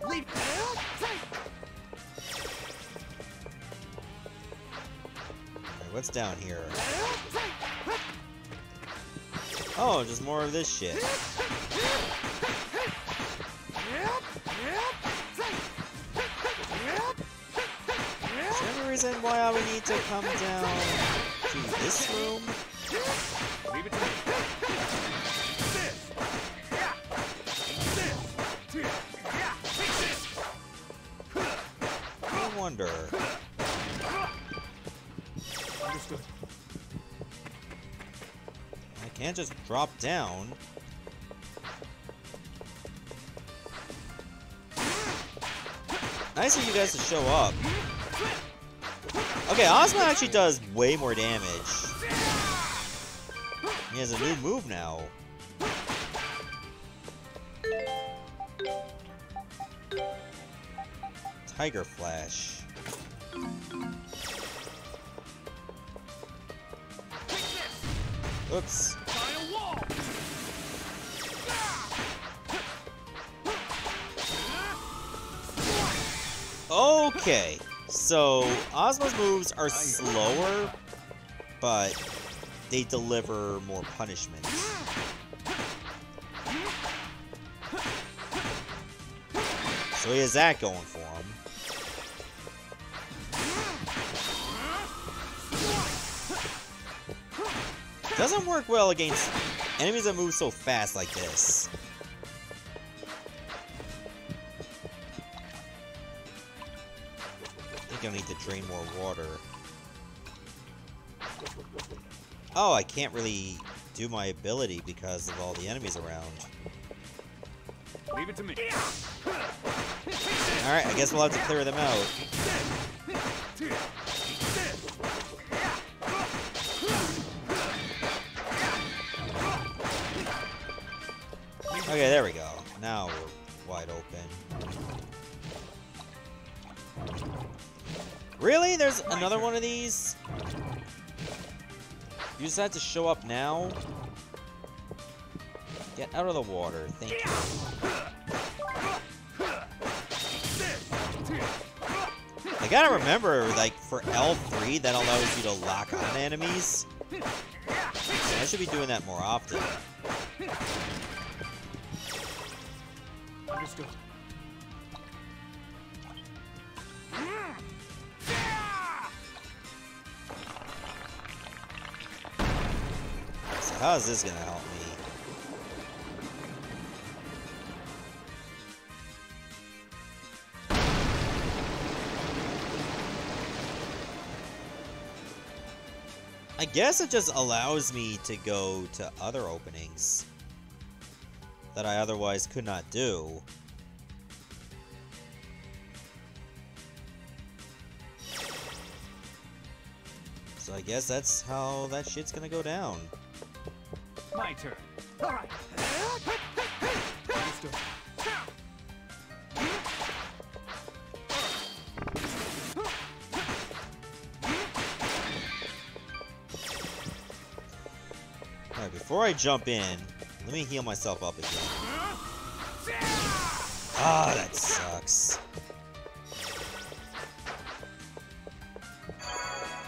Leave it. Alright, what's down here? Oh, just more of this shit. Is there any reason why I would need to come down to this room? Leave it to me. I wonder. Understood. I can't just drop down. Nice of you guys to show up. Okay, Ozma actually does way more damage. He has a new move now. Tiger Flash. Oops. Okay, so Ozma's moves are slower, but they deliver more punishment. So he has that going for him. Doesn't work well against enemies that move so fast like this. I think I need to drain more water. Oh, I can't really do my ability because of all the enemies around. Leave it to me. Alright, I guess we'll have to clear them out. Okay, there we go. Now we're wide open. Really? There's another one of these? You just had to show up now? Get out of the water. Thank you. I gotta remember, like, for L3, that allows you to lock on enemies. So I should be doing that more often. Understood. So how is this gonna help me? I guess it just allows me to go to other openings that I otherwise could not do. So I guess that's how that shit's gonna go down. My turn. All right. Understood. Alright, before I jump in, let me heal myself up again. Ah, that sucks.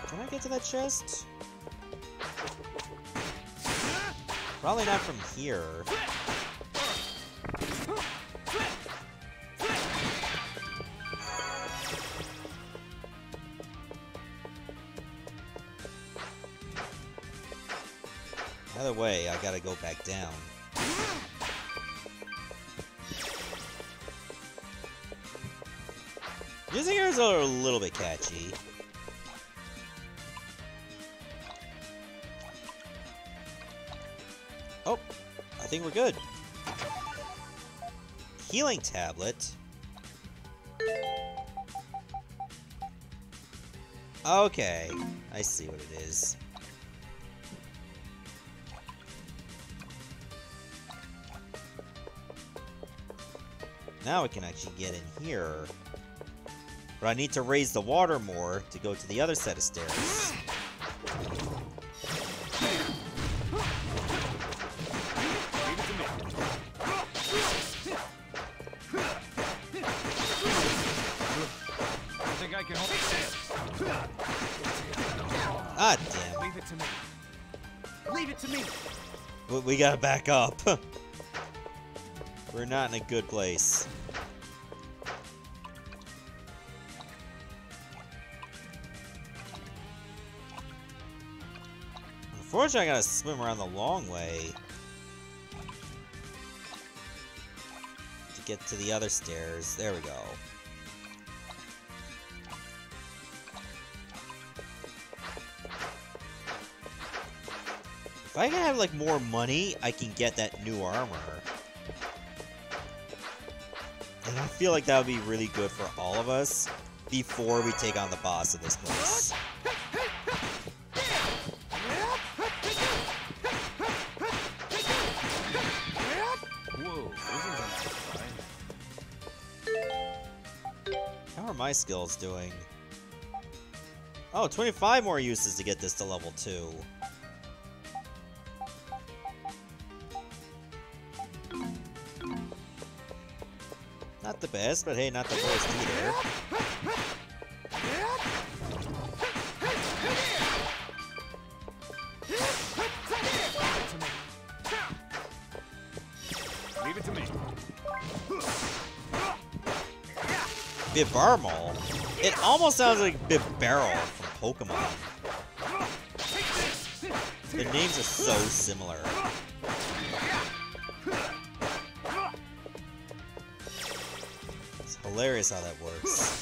Can I get to that chest? Probably not from here. Either way, I gotta go back down. Music ears are a little bit catchy. Oh, I think we're good. Healing tablet. Okay, I see what it is. Now I can actually get in here. But I need to raise the water more to go to the other set of stairs. I think I can hold it. Ah, damn. Leave it to me. Leave it to me. We gotta back up. We're not in a good place. Unfortunately, I gotta swim around the long way to get to the other stairs. There we go. If I can have, like, more money, I can get that new armor. And I feel like that would be really good for all of us before we take on the boss of this place. Whoa, this isn't that How are my skills doing? Oh, 25 more uses to get this to level 2. Not the best, but hey, not the worst either. Leave it to me. Bibarmal? It almost sounds like Bibarel from Pokemon. The names are so similar. It's hilarious how that works.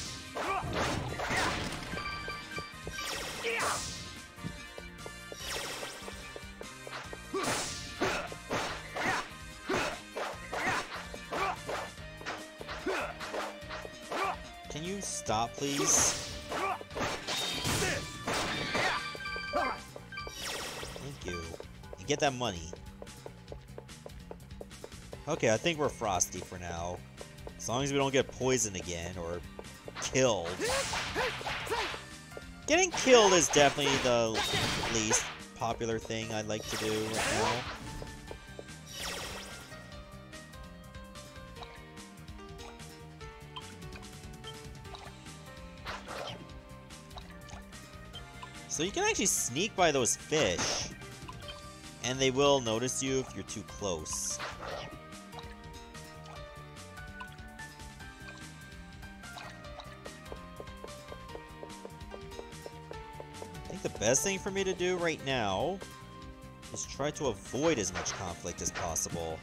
Can you stop, please? Thank you. And get that money. Okay, I think we're Frosty for now. As long as we don't get poisoned again, or killed. Getting killed is definitely the least popular thing I'd like to do right now. So you can actually sneak by those fish, and they will notice you if you're too close. I think the best thing for me to do right now is try to avoid as much conflict as possible.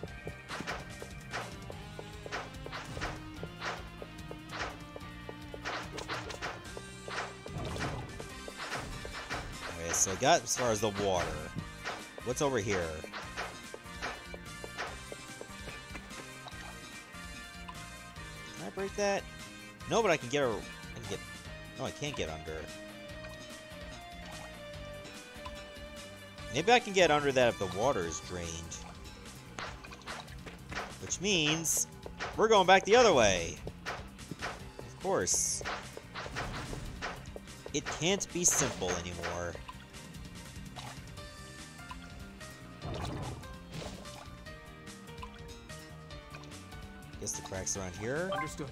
So I got as far as the water. What's over here? Can I break that? No, but I can get her. I can get. No, I can't get under. Maybe I can get under that if the water is drained. Which means we're going back the other way. Of course. It can't be simple anymore. Guess the cracks around here. Understood.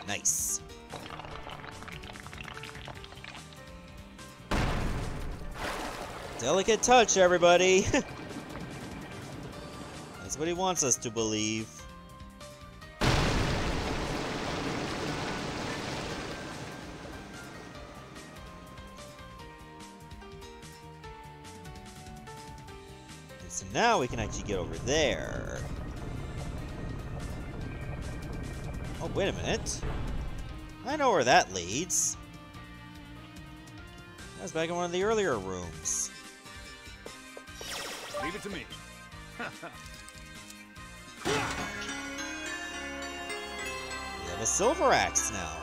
Nice. Delicate touch, everybody. That's what he wants us to believe. And so now we can actually get over there. Oh, wait a minute. I know where that leads. That was back in one of the earlier rooms. Leave it to me. We have a silver axe now.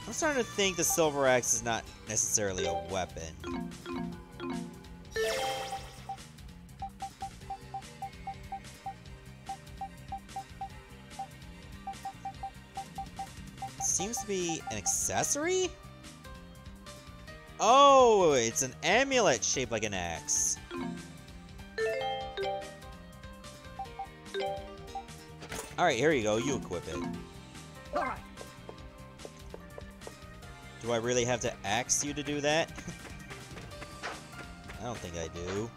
I'm starting to think the silver axe is not necessarily a weapon. Seems to be an accessory? Oh, it's an amulet shaped like an axe. Alright, here you go. You equip it. Alright. Do I really have to axe you to do that? I don't think I do.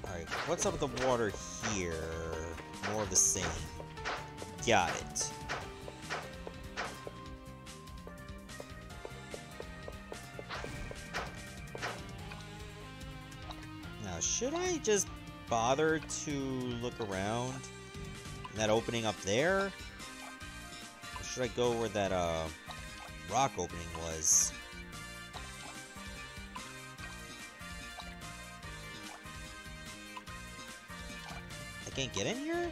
Alright, what's up with the water here? More of the same. Got it. Now, should I just bother to look around? That opening up there? Or should I go where that, rock opening was? I can't get in here?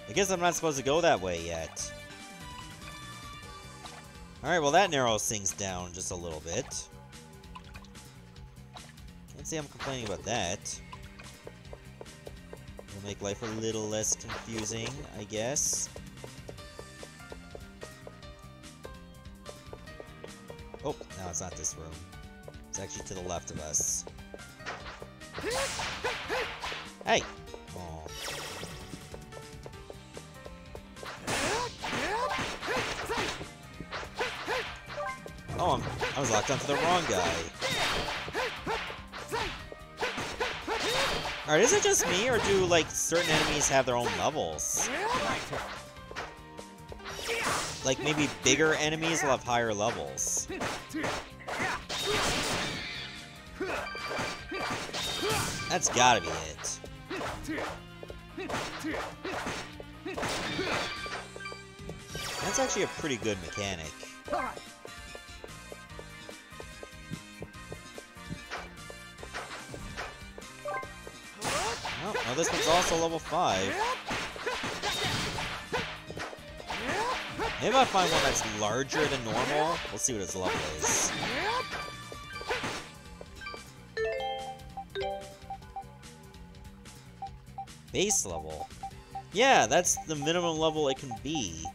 I guess I'm not supposed to go that way yet. Alright, well that narrows things down just a little bit. Can't say I'm complaining about that. It'll make life a little less confusing, I guess. Oh, no, it's not this room. It's actually to the left of us. Hey! Oh. Oh, I was locked onto the wrong guy. Alright, is it just me, or do, like, certain enemies have their own levels? Like, maybe bigger enemies will have higher levels. That's gotta be it. That's actually a pretty good mechanic. Oh, well, this one's also level 5. Maybe I'll find one that's larger than normal. We'll see what its level is. Base level. Yeah, that's the minimum level it can be.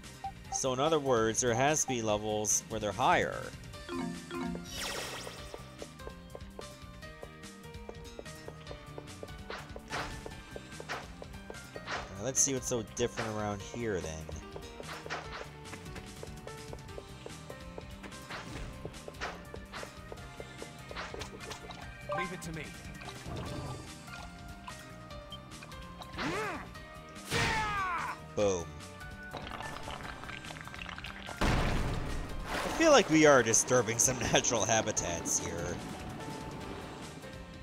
So in other words, there has to be levels where they're higher. Now, let's see what's so different around here then. Leave it to me. Boom. I feel like we are disturbing some natural habitats here.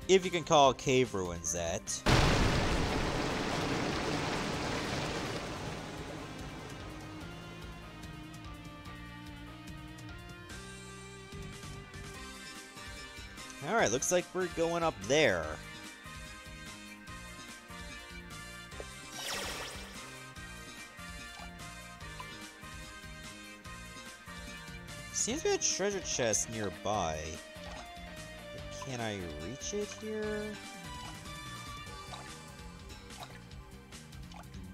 If you can call cave ruins that. Alright, looks like we're going up there. Seems to be a treasure chest nearby. But can I reach it here?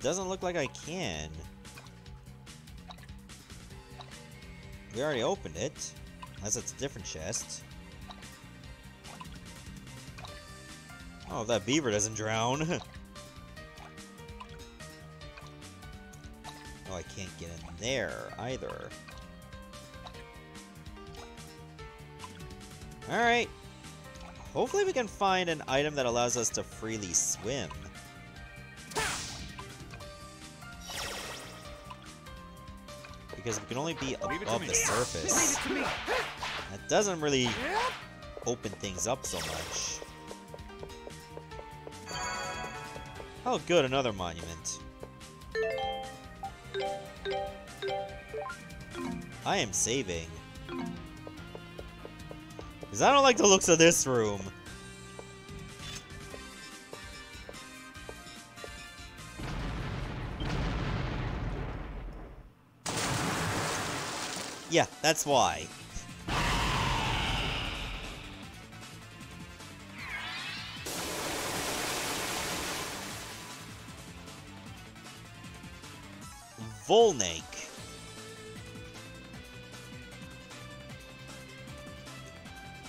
Doesn't look like I can. We already opened it. Unless it's a different chest. Oh, if that beaver doesn't drown. Oh, I can't get in there either. Alright. Hopefully we can find an item that allows us to freely swim. Because we can only be above the surface. That doesn't really open things up so much. Oh good, another monument. I am saving. Because I don't like the looks of this room. Yeah, that's why. Volnake.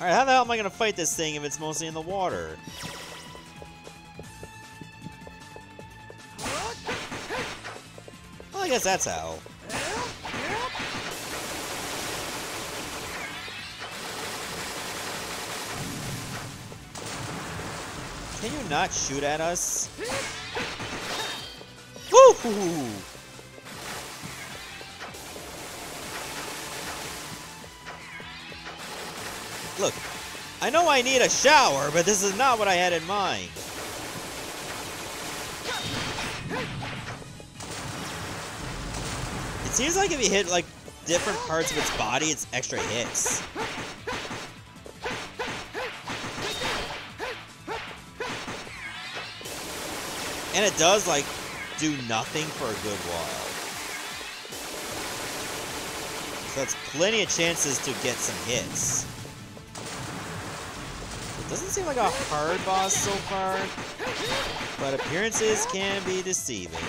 Alright, how the hell am I gonna fight this thing if it's mostly in the water? Well, I guess that's how. Can you not shoot at us? Woo! Look, I know I need a shower, but this is not what I had in mind. seems like if you hit like different parts of its body, it's extra hits. And it does like do nothing for a good while. So that's plenty of chances to get some hits. It doesn't seem like a hard boss so far, but appearances can be deceiving.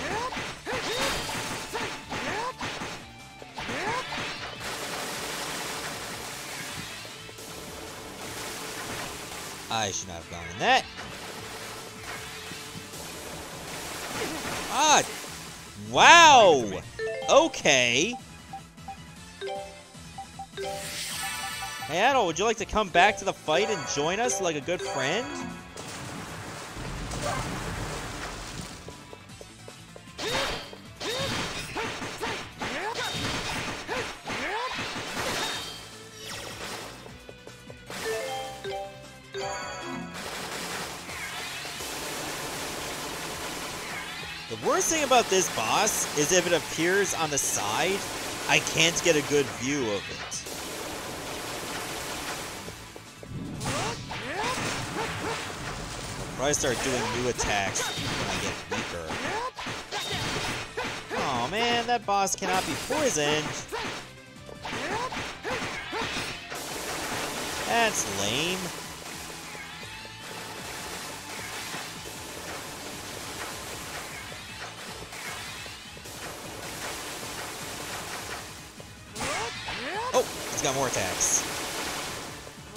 I should not have gone in that. Ah! Wow! Okay. Hey, Adol, would you like to come back to the fight and join us like a good friend? The worst thing about this boss is if it appears on the side, I can't get a good view of it. I'll probably start doing new attacks when I get weaker. Oh man, that boss cannot be poisoned. That's lame. Oh, he's got more attacks.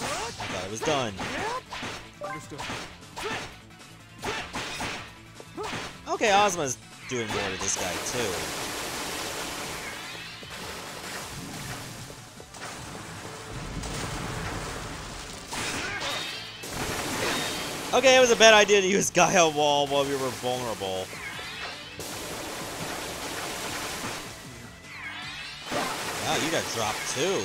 I thought it was done. Okay, Ozma's doing more to this guy too. Okay, it was a bad idea to use Gaia Wall while we were vulnerable. Wow, you got dropped too.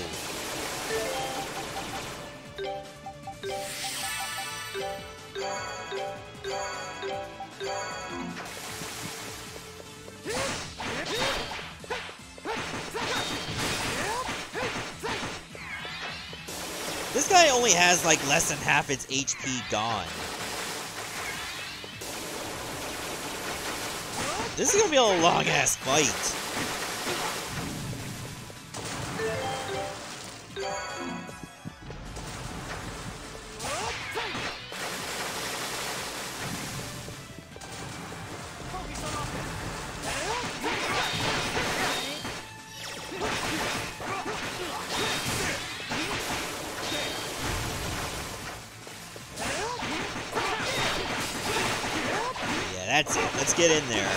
This guy only has like less than half its HP gone. This is gonna be a long ass fight. That's it. Let's get in there.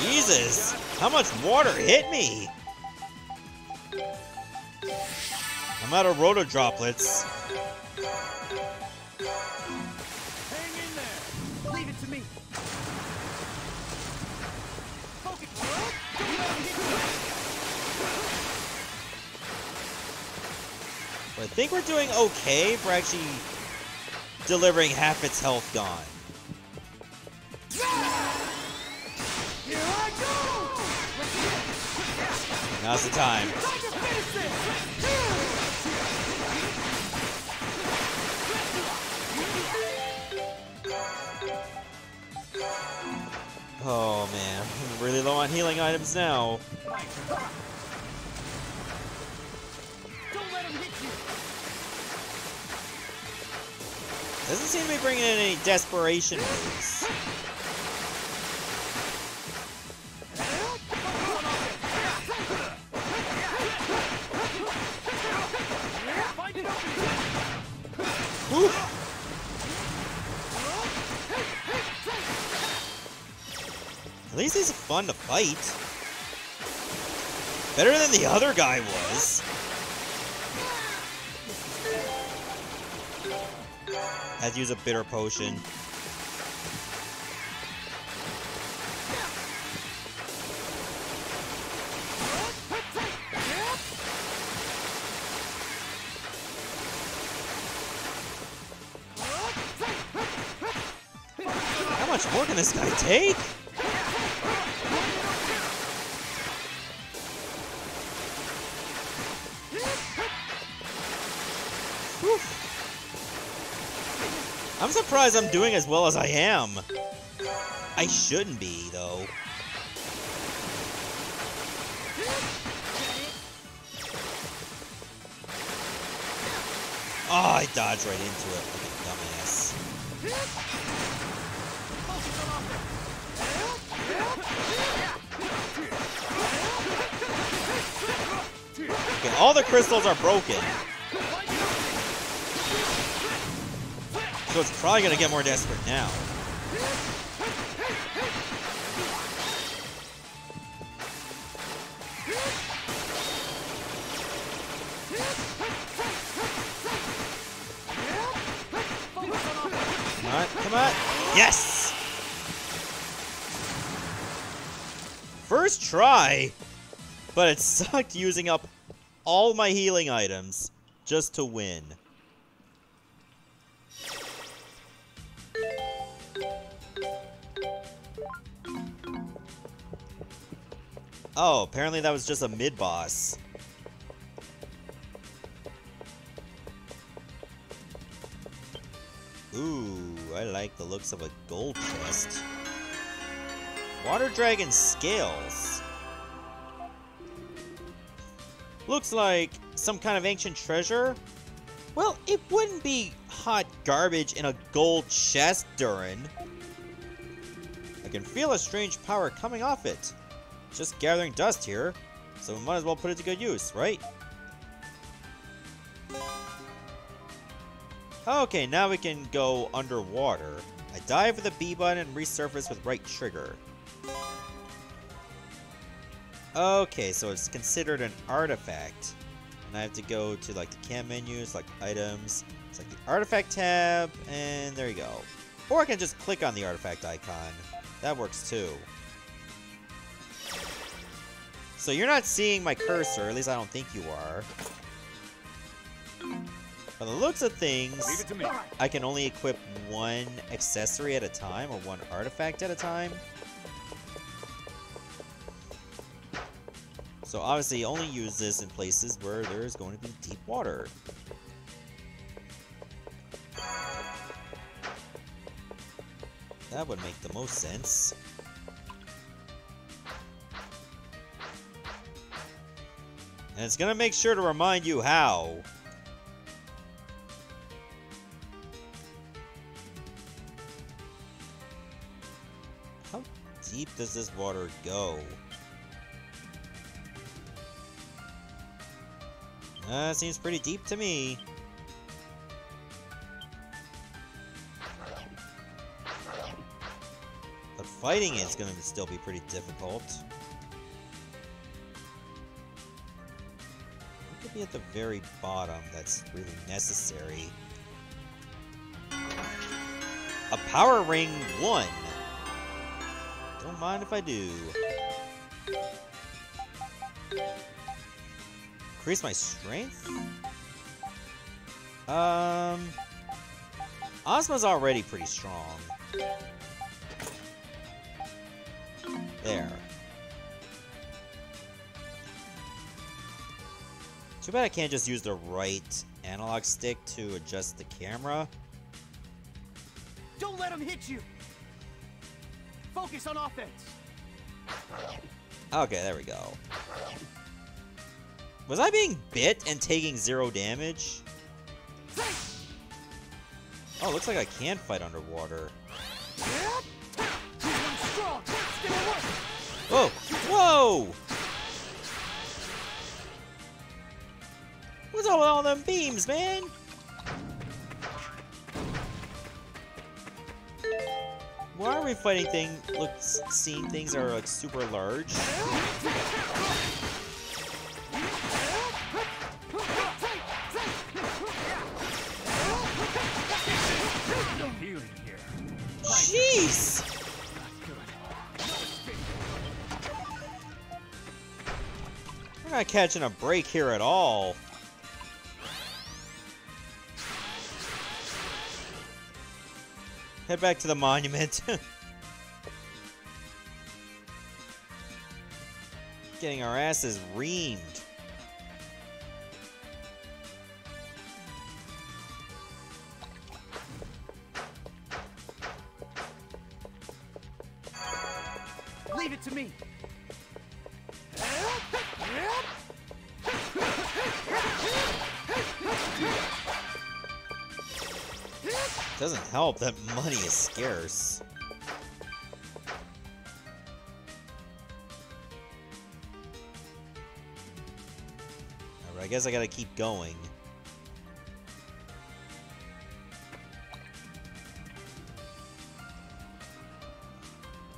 Jesus! How much water hit me? I'm out of roto droplets. Hang in there. Leave it to me. Focus. I think we're doing okay for actually delivering half its health gone. Here I go. Now's the time. Oh man, I'm really low on healing items now. Don't let him hit you. Doesn't seem to be bringing in any desperation moves. Whew. At least he's fun to fight. Better than the other guy was. Had to use a bitter potion. much more can this guy take? Whew. I'm surprised I'm doing as well as I am. I shouldn't be, though. Oh, I dodged right into it like a dumbass. Okay, all the crystals are broken. So it's probably gonna get more desperate now. Come on. Yes! First try, but it sucked using up all my healing items just to win. Oh, apparently that was just a mid-boss. Ooh, I like the looks of a gold chest. Water Dragon Scales. Looks like some kind of ancient treasure. Well, it wouldn't be hot garbage in a gold chest, Durin. I can feel a strange power coming off it. It's just gathering dust here, so we might as well put it to good use, right? Okay, now we can go underwater. I dive with the B button and resurface with right trigger. Okay, so it's considered an artifact. And I have to go to like the cam menu, select items, select the artifact tab, and there you go. Or I can just click on the artifact icon. That works too. So you're not seeing my cursor, at least I don't think you are. By the looks of things, Leave it to me. I can only equip one accessory at a time, or one artifact at a time. So obviously only use this in places where there's going to be deep water. That would make the most sense. And it's gonna make sure to remind you how. How deep does this water go? Seems pretty deep to me. But fighting it's gonna still be pretty difficult. It could be at the very bottom that's really necessary. A Power Ring 1. Don't mind if I do. Increase my strength? Ozma's already pretty strong. There. Too bad I can't just use the right analog stick to adjust the camera. Don't let him hit you. Focus on offense. Okay, there we go. Was I being bit and taking 0 damage? Oh, looks like I can fight underwater. Whoa! Whoa! What's up with all them beams, man? Why are we fighting seeing things that are like super large? Jeez! We're not catching a break here at all. Head back to the monument. getting our asses reamed. Leave it to me. Doesn't help that money is scarce. Alright, I guess I gotta keep going.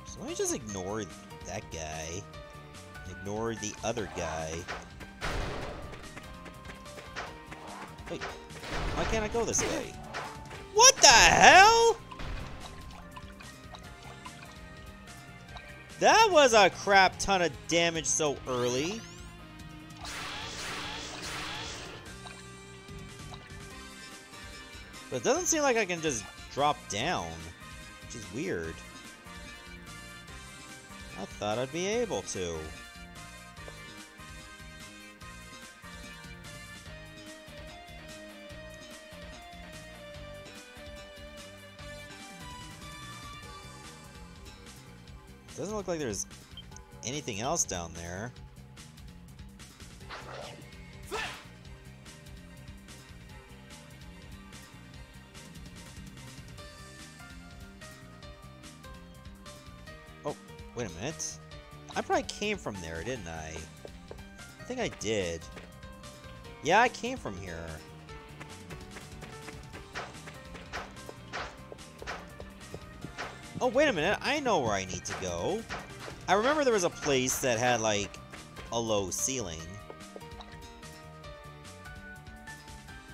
So let me just ignore that guy. Ignore the other guy. Wait, why can't I go this way? What the hell? That was a crap ton of damage so early. But it doesn't seem like I can just drop down, which is weird. I thought I'd be able to. Doesn't look like there's anything else down there. Oh, wait a minute. I probably came from there, didn't I? I think I did. Yeah, I came from here. Oh, wait a minute. I know where I need to go. I remember there was a place that had, like, a low ceiling.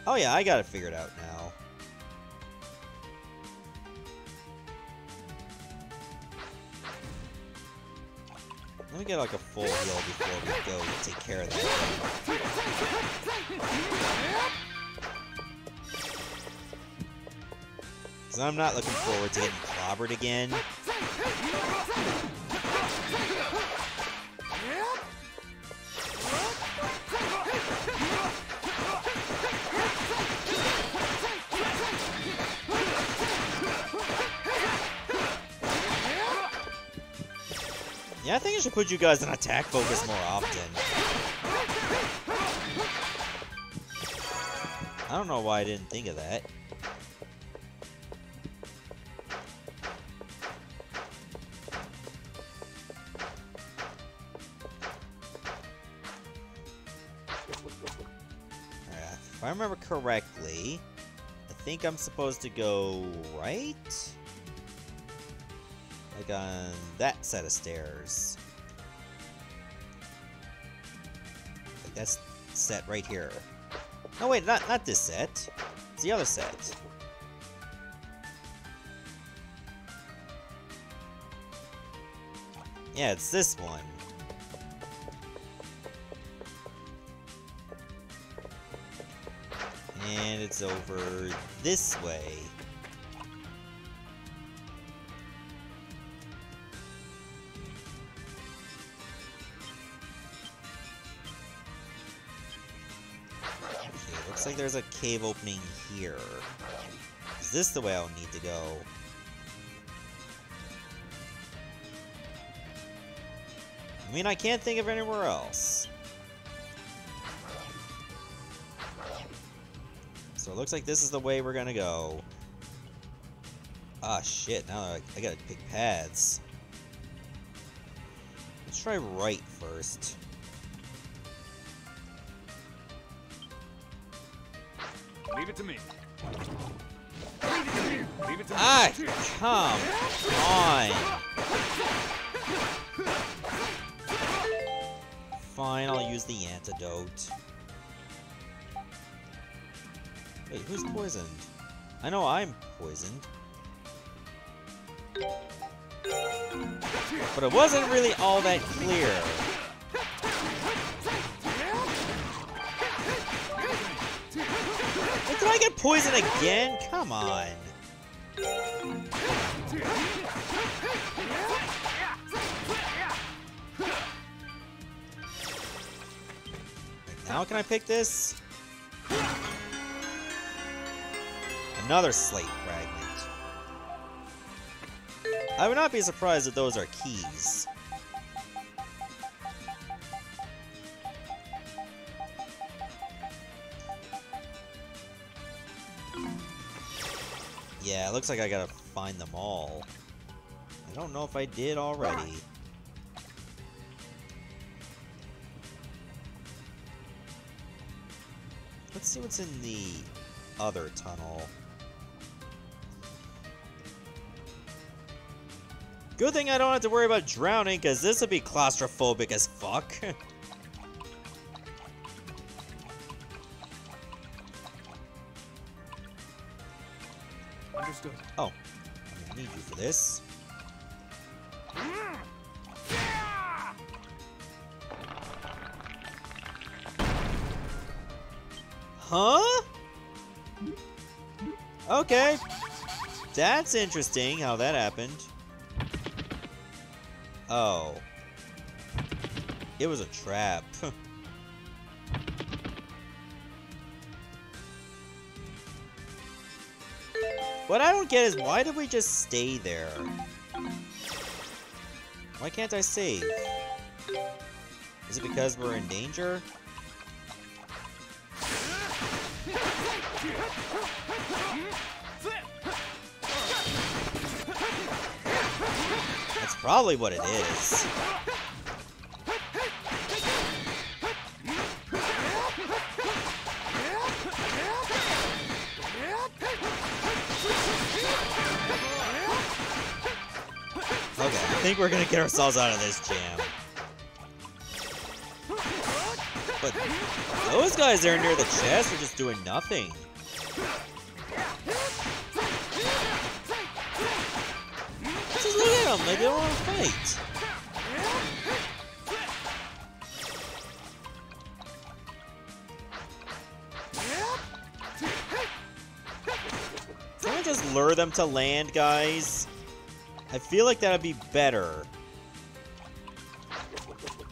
Oh, yeah, I got it figured out now. Let me get, like, a full heal before we go take care of that. Because I'm not looking forward to getting clobbered again. Yeah, I think I should put you guys in attack focus more often. I don't know why I didn't think of that. If I remember correctly, I think I'm supposed to go right? Like on that set of stairs. Like that's set right here. No wait, not this set. It's the other set. Yeah, it's this one. And it's over this way. Okay, looks like there's a cave opening here. Is this the way I'll need to go? I mean, I can't think of anywhere else. So it looks like this is the way we're gonna go. Ah, shit, now I gotta pick paths. Let's try right first. Leave it to me. Leave it to me. Ah, come on! Fine, I'll use the antidote. Wait, who's poisoned? I know I'm poisoned. But it wasn't really all that clear. Wait, did I get poisoned again? Come on. Now can I pick this? Another slate fragment. I would not be surprised if those are keys. Yeah, it looks like I gotta find them all. I don't know if I did already. Let's see what's in the other tunnel. Good thing I don't have to worry about drowning, because this would be claustrophobic as fuck. Understood. Oh, I'm gonna need you for this. Huh? Okay. That's interesting how that happened. Oh. It was a trap. What I don't get is why did we just stay there? Why can't I save? Is it because we're in danger? That's probably what it is. Okay, I think we're gonna get ourselves out of this jam. But those guys there near the chest are just doing nothing. Just look at them, like they don't want to fight. Can we just lure them to land, guys? I feel like that would be better.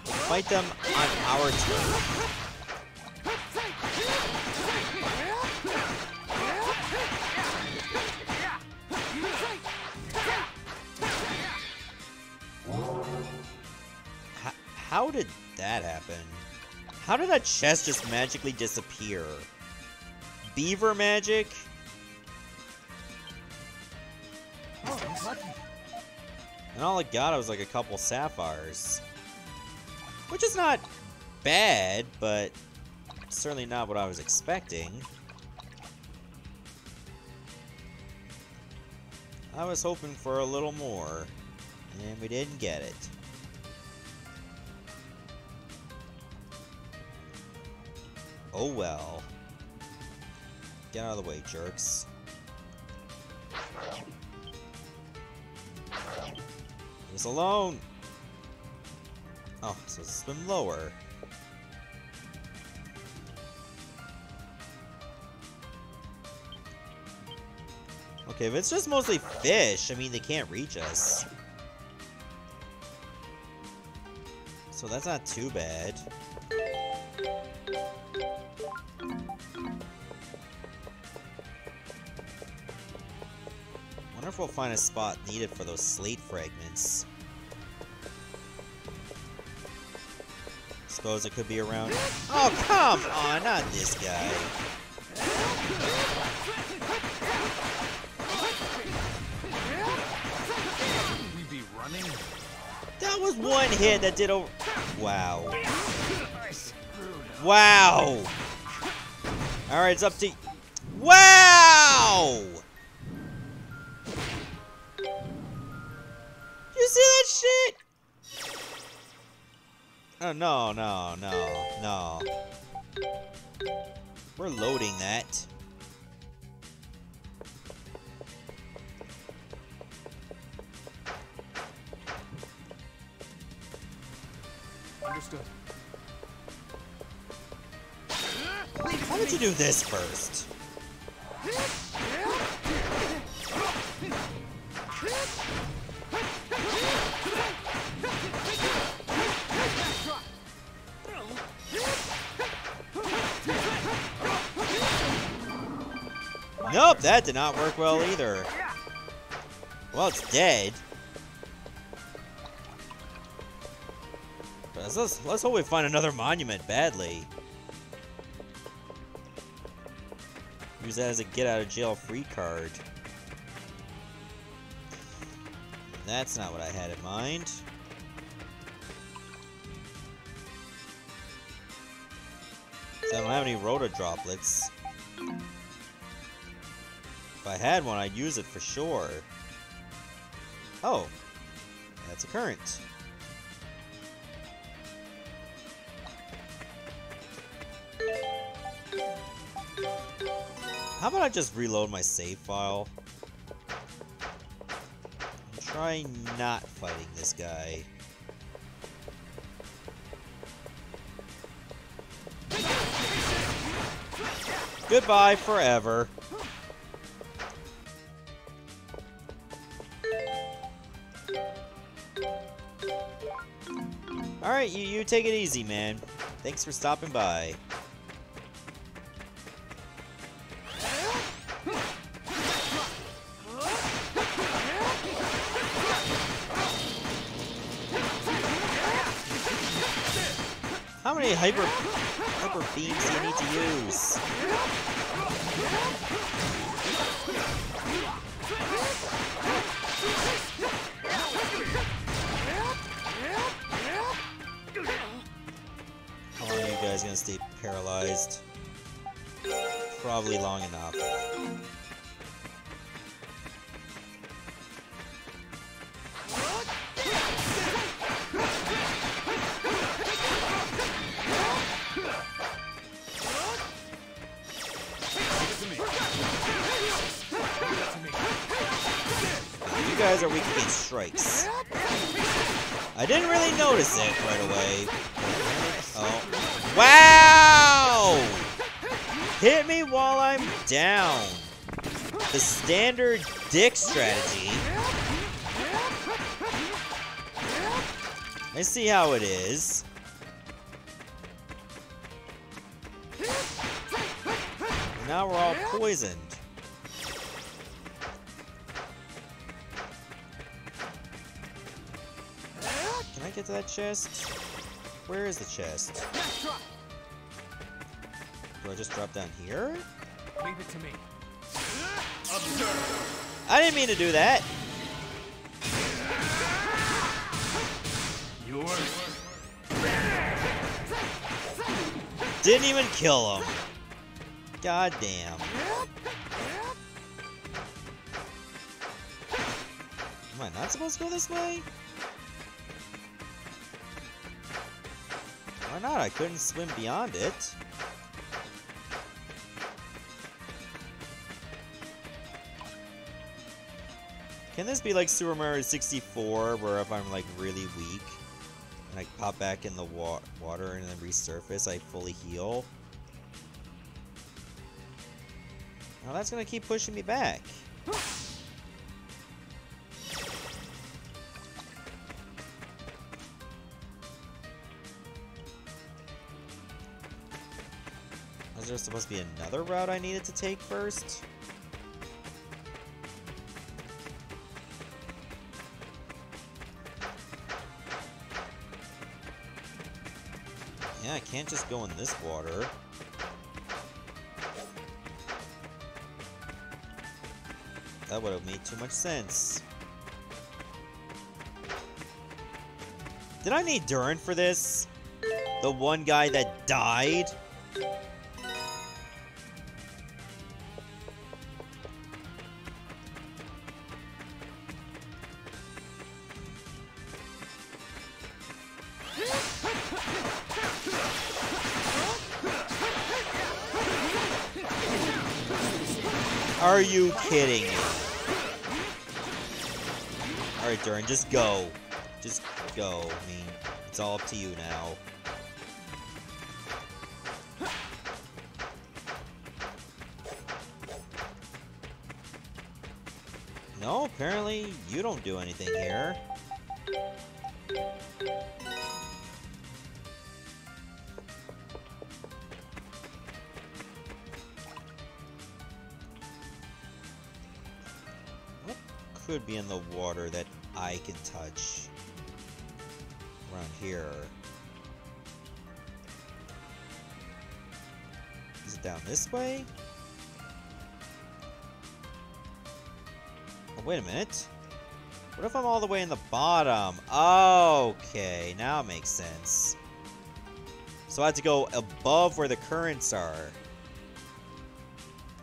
Fight them on our turf. How did that happen? How did that chest just magically disappear? Beaver magic? Oh, he's lucky. And all I got was like a couple sapphires. Which is not bad, but certainly not what I was expecting. I was hoping for a little more, and we didn't get it. Oh well. Get out of the way, jerks. Leave us alone! Oh, so it's been lower. Okay, if it's just mostly fish, I mean, they can't reach us. So that's not too bad. Wonder if we'll find a spot needed for those slate fragments. Suppose it could be around. Oh, come on, not this guy. We be running? That was one hit that did over. Wow. Wow. Alright, it's up to. Wow! You see that shit? Oh, no. We're loading that. Understood. Why would you do this first? Nope, that did not work well either. Well, it's dead. But let's hope we find another monument badly. Use that as a get-out-of-jail-free card. That's not what I had in mind. So I don't have any roto droplets. If I had one, I'd use it for sure. Oh, that's a current. How about I just reload my save file? And try not fighting this guy. Goodbye forever. Alright, you take it easy, man. Thanks for stopping by. How many hyper beams do you need to use? How long are you guys gonna stay paralyzed? Probably long enough. You guys are weak against strikes. I didn't really notice it right away. Oh. Wow! Hit me while I'm down. The standard dick strategy. I see how it is. Now we're all poisoned. Can I get to that chest? Where is the chest? Do I just drop down here? Leave it to me. I didn't mean to do that. Didn't even kill him. God damn. Am I not supposed to go this way? Why not? I couldn't swim beyond it. Can this be like Super Mario 64, where if I'm like really weak and I pop back in the water and then resurface, I fully heal? Now that's gonna keep pushing me back. Was there supposed to be another route I needed to take first? Yeah, I can't just go in this water. That would have made too much sense. Did I need Durin for this? The one guy that died? Are you kidding me? Alright, Durin, just go. Just go. I mean, it's all up to you now. No, apparently you don't do anything here. could be in the water that I can touch. Around here. Is it down this way? Oh, wait a minute. What if I'm all the way in the bottom? Okay, now it makes sense. So I have to go above where the currents are.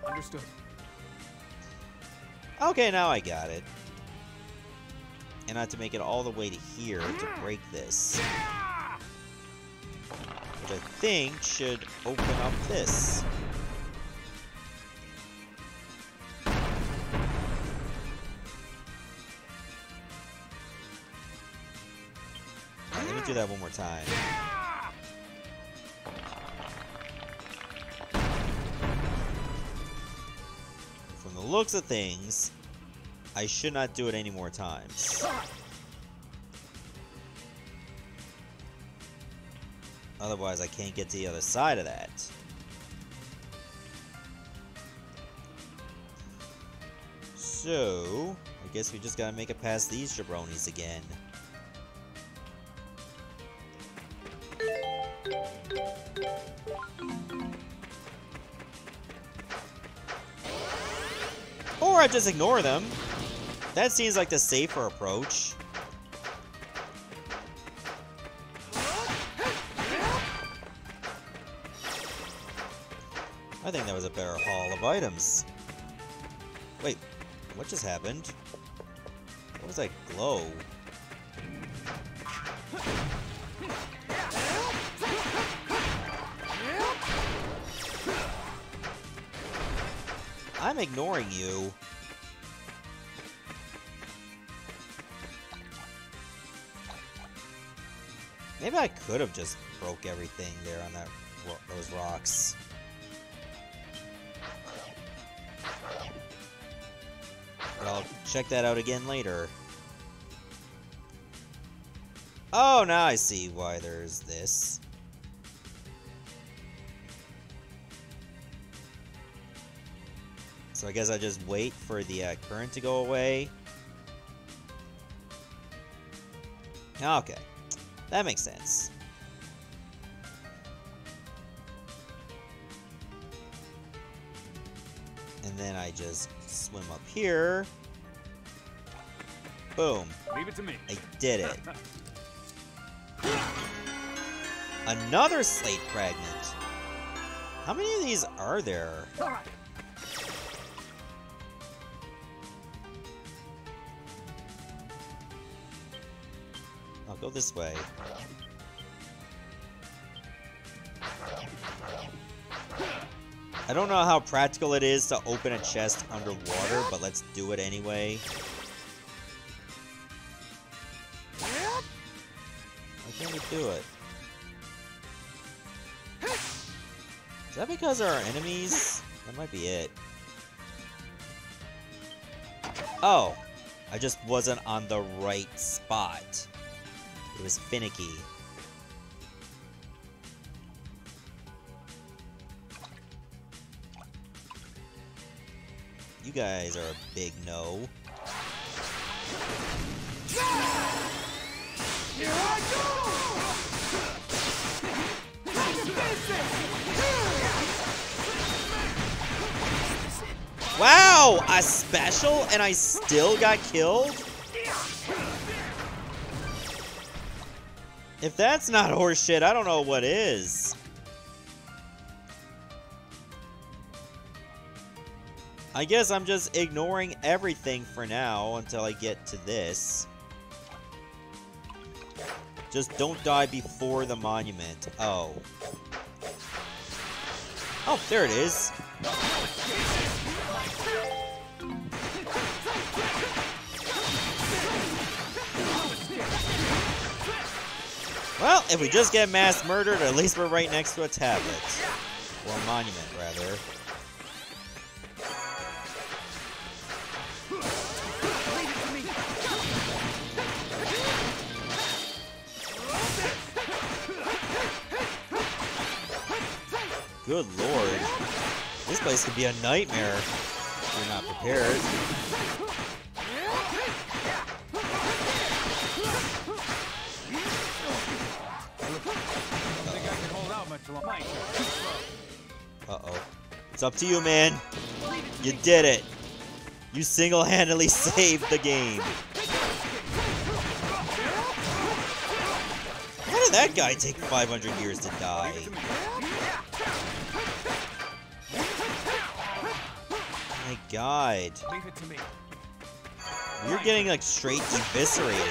Understood. Okay, now I got it. And I have to make it all the way to here to break this. Which I think should open up this. Alright, let me do that one more time. From the looks of things, I should not do it any more times. Otherwise, I can't get to the other side of that. So, I guess we just gotta make it past these jabronis again. Or I just ignore them. That seems like the safer approach. I think that was a better haul of items. Wait, what just happened? What was that glow? I'm ignoring you. Maybe I could have just broke everything there on those rocks. But I'll check that out again later. Oh, now I see why there's this. So I guess I just wait for the current to go away. Okay. That makes sense. And then I just swim up here. Boom. Leave it to me. I did it. Another slate fragment. How many of these are there? All right. I'll go this way. I don't know how practical it is to open a chest underwater, but let's do it anyway. Why can't we do it? Is that because our enemies? That might be it. Oh, I just wasn't on the right spot. It was finicky. You guys are a big no. Here I go! Wow! A special and I still got killed? If that's not horseshit, I don't know what is. I guess I'm just ignoring everything for now until I get to this. Just don't die before the monument. Oh. Oh, there it is. Well, if we just get mass murdered, at least we're right next to a tablet. Or a monument, rather. Good lord. This place could be a nightmare if you're not prepared. My turn. Too slow. Uh-oh. It's up to you, man. You did it. You single-handedly saved the game. How did that guy take 500 years to die? My God. Leave it to me. You're getting, like, straight eviscerated.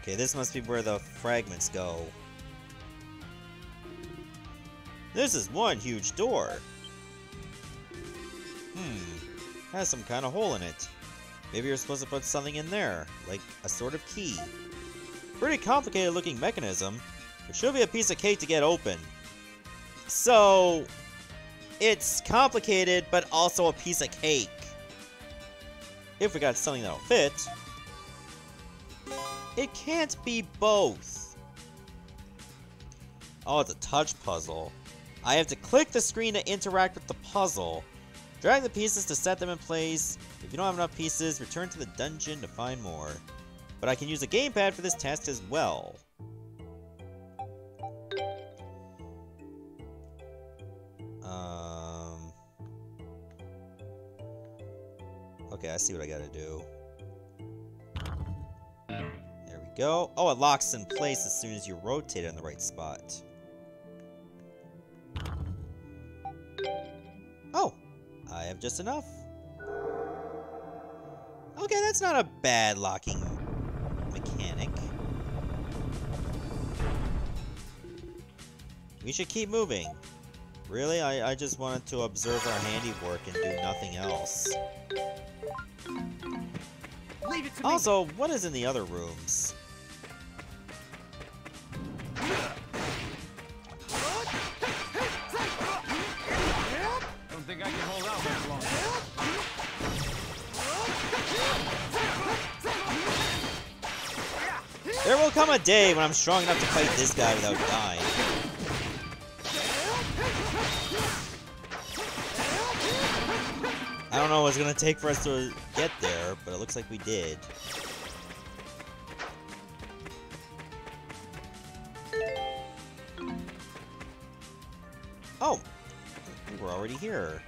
Okay, this must be where the fragments go. This is one huge door. Has some kind of hole in it. Maybe you're supposed to put something in there, like a sort of key. Pretty complicated looking mechanism. It should be a piece of cake to get open. So, it's complicated, but also a piece of cake. If we got something that'll fit. It can't be both. Oh, it's a touch puzzle. I have to click the screen to interact with the puzzle. Drag the pieces to set them in place. If you don't have enough pieces, return to the dungeon to find more. But I can use a gamepad for this task as well. Okay, I see what I gotta do. There we go. Oh, it locks in place as soon as you rotate it in the right spot. Oh, I have just enough. Okay, that's not a bad locking mechanic. We should keep moving. Really? I just wanted to observe our handiwork and do nothing else. Leave it to me. Also, what is in the other rooms? Don't think I can hold out much longer. There will come a day when I'm strong enough to fight this guy without dying. I don't know what it's gonna take for us to get there, but it looks like we did. Oh! We were already here.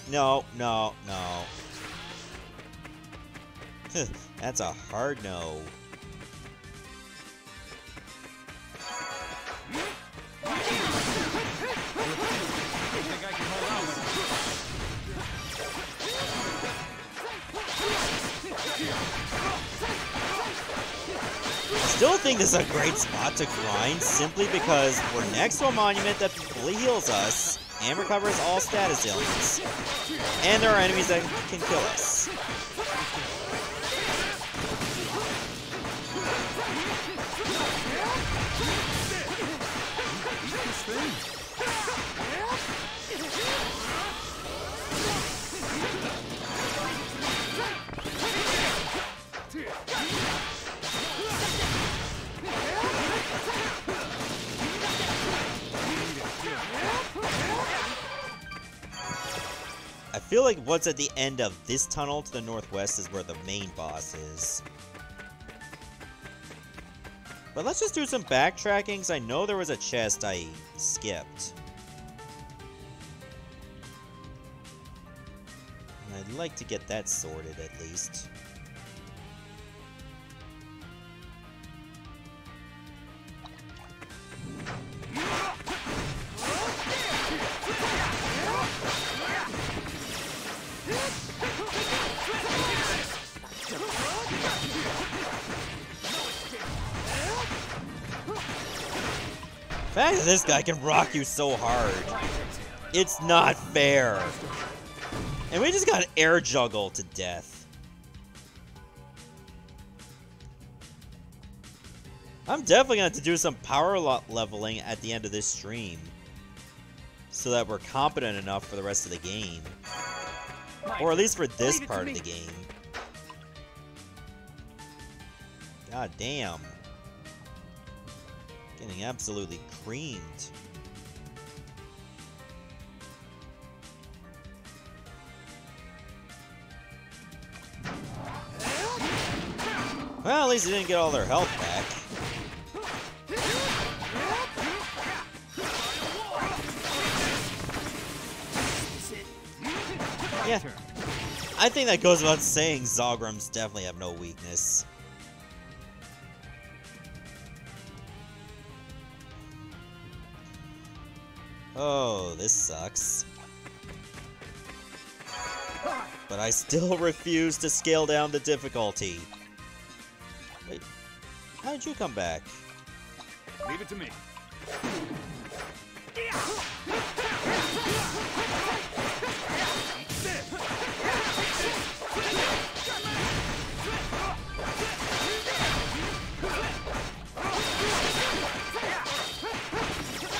No, no, no. That's a hard no. Don't think I can hold out much Still think this is a great spot to grind, simply because we're next to a monument that fully heals us, and recovers all status ailments. And there are enemies that can kill us. I feel like what's at the end of this tunnel to the northwest is where the main boss is. But let's just do some backtracking, because I know there was a chest I skipped. And I'd like to get that sorted at least. The fact that this guy can rock you so hard, it's not fair. And we just got air juggled to death. I'm definitely going to have to do some power leveling at the end of this stream, so that we're competent enough for the rest of the game. Or at least for this part of the game. God damn. Getting absolutely creamed. Well, at least they didn't get all their health back. Yeah. I think that goes without saying, Zograms definitely have no weakness. Oh, this sucks. But I still refuse to scale down the difficulty. Wait, how did you come back? Leave it to me.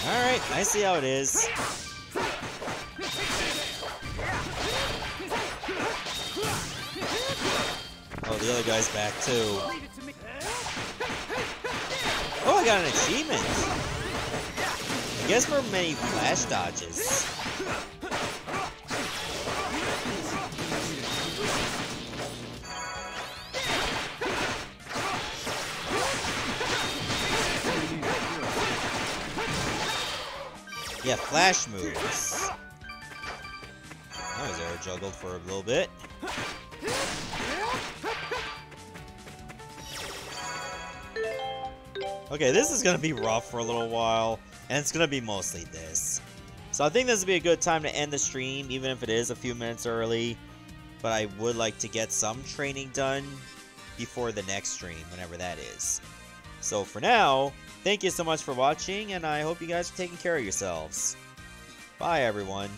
Alright, I see how it is. Oh, the other guy's back too. Oh, I got an achievement! I guess for many flash dodges. Yeah, flash moves. I was air juggled for a little bit. Okay, this is gonna be rough for a little while, and it's gonna be mostly this. So I think this would be a good time to end the stream, even if it is a few minutes early. But I would like to get some training done before the next stream, whenever that is. So for now, thank you so much for watching, and I hope you guys are taking care of yourselves. Bye, everyone.